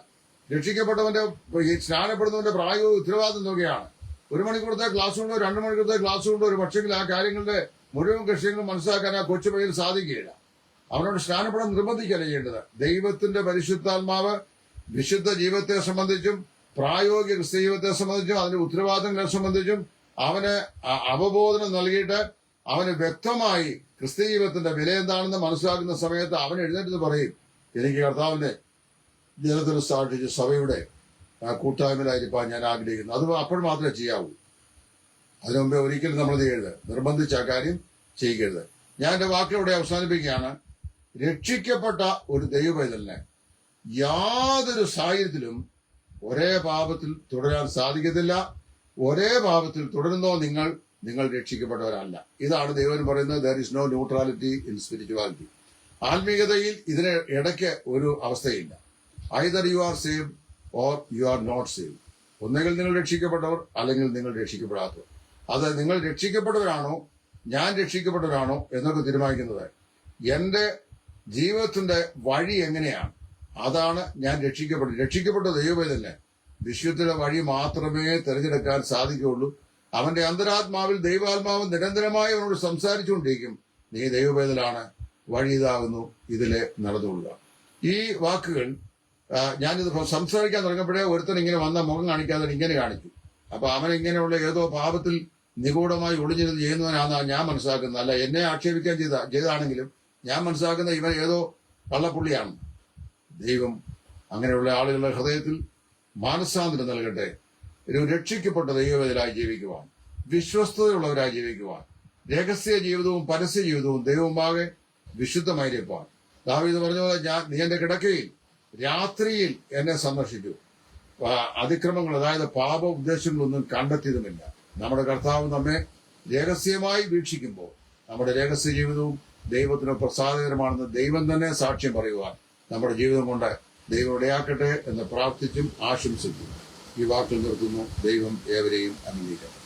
രക്ഷിക്കപ്പെട്ടവന്റെ ഈ സ്നാനപ്പെടുന്നവന്റെ പ്രായോഗിക ഉത്തരവാദിത്വം നോക്കുകയാണ്. 1 മണിക്കൂറത്തെ ക്ലാസ് കൊണ്ടോ 2 മണിക്കൂറത്തെ ക്ലാസ് കൊണ്ടോ ഒരു പക്ഷെങ്കിൽ ആ കാര്യങ്ങളുടെ മുഴുവൻ കൃഷികളും മനസ്സിലാക്കാൻ ആ കൊച്ചു പയ്യന് സാധിക്കുകയില്ല. അവനോട് സ്നാനപ്പെടാൻ നിർബന്ധിക്കുകയല്ല ചെയ്യേണ്ടത്. ദൈവത്തിന്റെ പരിശുദ്ധാത്മാവ് വിശുദ്ധ ജീവിതത്തെ സംബന്ധിച്ചും പ്രായോഗിക ക്രിസ്ത്യ ജീവിതത്തെ സംബന്ധിച്ചും അതിന്റെ ഉത്തരവാദിത്തങ്ങളെ സംബന്ധിച്ചും അവന് അവബോധനം നൽകിയിട്ട് അവന് വ്യക്തമായി ക്രിസ്ത്യ ജീവിതത്തിന്റെ വില എന്താണെന്ന് മനസ്സിലാക്കുന്ന സമയത്ത് അവൻ എഴുന്നേറ്റ് പറയും, എനിക്ക് കർത്താവിന്റെ ജനത്തിന് സാക്ഷിച്ച് സഭയുടെ കൂട്ടായ്മയിലായിരിക്കാൻ ഞാൻ ആഗ്രഹിക്കുന്നു. അത് അപ്പോൾ മാത്രമേ ചെയ്യാവൂ. അതിനു മുമ്പേ ഒരിക്കലും നമ്മൾ ചെയ്യരുത്, നിർബന്ധിച്ച ആ കാര്യം ചെയ്യരുത്. ഞാൻ എന്റെ വാക്കിലൂടെ അവസാനിപ്പിക്കുകയാണ്. രക്ഷിക്കപ്പെട്ട ഒരു ദൈവപൈതലിനെ യാതൊരു സാഹചര്യത്തിലും ഒരേ പാപത്തിൽ തുടരാൻ സാധിക്കത്തില്ല. ഒരേ പാപത്തിൽ തുടരുന്നോ നിങ്ങൾ രക്ഷിക്കപ്പെട്ടവരല്ല. ഇതാണ് ദൈവം പറയുന്നത്. There is no neutrality in spirituality. ആത്മീയതയിൽ ഇതിന് ഇടയ്ക്ക് ഒരു അവസ്ഥയില്ല. Either you are saved or you are not saved. ഒന്നുകിൽ നിങ്ങൾ രക്ഷിക്കപ്പെട്ടവർ, അല്ലെങ്കിൽ നിങ്ങൾ രക്ഷിക്കപ്പെടാത്തവർ. അത് നിങ്ങൾ രക്ഷിക്കപ്പെട്ടവരാണോ, ഞാൻ രക്ഷിക്കപ്പെട്ടവരാണോ എന്നൊക്കെ തീരുമാനിക്കുന്നത് എന്റെ ജീവിതത്തിന്റെ വഴി എങ്ങനെയാണ്, അതാണ് ഞാൻ രക്ഷിക്കപ്പെട്ട ദൈവവേദനെ വിശുദ്ധിയുടെ വഴി മാത്രമേ തിരഞ്ഞെടുക്കാൻ സാധിക്കുകയുള്ളൂ. അവന്റെ അന്തരാത്മാവിൽ ദൈവാത്മാവ് നിരന്തരമായി അവനോട് സംസാരിച്ചുകൊണ്ടിരിക്കും. നീ ദൈവവേദലാണ്, വഴി ഇതാകുന്നു, ഇതിലെ നടന്നുകൊള്ളുക. ഈ വാക്കുകൾ ഞാനിത് സംസാരിക്കാൻ തുടങ്ങപ്പോഴേ ഒരുത്തൻ ഇങ്ങനെ വന്ന മുഖം കാണിക്കാതെ ഇങ്ങനെ കാണിച്ചു. അപ്പൊ അവൻ ഇങ്ങനെയുള്ള ഏതോ പാപത്തിൽ നിഗൂഢമായി ഒളിഞ്ഞിരുന്ന് ചെയ്യുന്നവനാണെന്നാണ് ഞാൻ മനസ്സിലാക്കുന്നത്. അല്ല, എന്നെ ആക്ഷേപിക്കാൻ ചെയ്താണെങ്കിലും ഞാൻ മനസ്സിലാക്കുന്ന ഇവൻ ഏതോ കള്ളപ്പുള്ളിയാണ്. ദൈവം അങ്ങനെയുള്ള ആളുകളുടെ ഹൃദയത്തിൽ മാനസാന്തരം നൽകട്ടെ. ഒരു രക്ഷിക്കപ്പെട്ട ദൈവവേദനായി ജീവിക്കുവാൻ, വിശ്വസ്തതയുള്ളവരായി ജീവിക്കുവാൻ, രഹസ്യ ജീവിതവും പരസ്യ ജീവിതവും ദൈവമാകെ വിശുദ്ധമായിരിക്കാൻ. ദാവീദ് പറഞ്ഞ പോലെ നീ എന്റെ കിടക്കയിൽ രാത്രിയിൽ എന്നെ സന്ദർശിച്ചു. അതിക്രമങ്ങൾ, അതായത് പാപ ഉദ്ദേശങ്ങളൊന്നും കണ്ടെത്തിയതുമില്ല. നമ്മുടെ കർത്താവ് നമ്മെ രഹസ്യമായി വീക്ഷിക്കുമ്പോൾ നമ്മുടെ രഹസ്യ ജീവിതവും ദൈവത്തിന് പ്രസാദകരമാണെന്ന് ദൈവം തന്നെ സാക്ഷ്യം പറയുവാൻ നമ്മുടെ ജീവിതം കൊണ്ട് ദൈവം ഇടയാക്കട്ടെ എന്ന് പ്രാർത്ഥിച്ചും ആശംസിക്കും. ഈ വാക്കിൽ നിർത്തുന്നു. ദൈവം ഏവരെയും അനുഗ്രഹിക്കട്ടെ.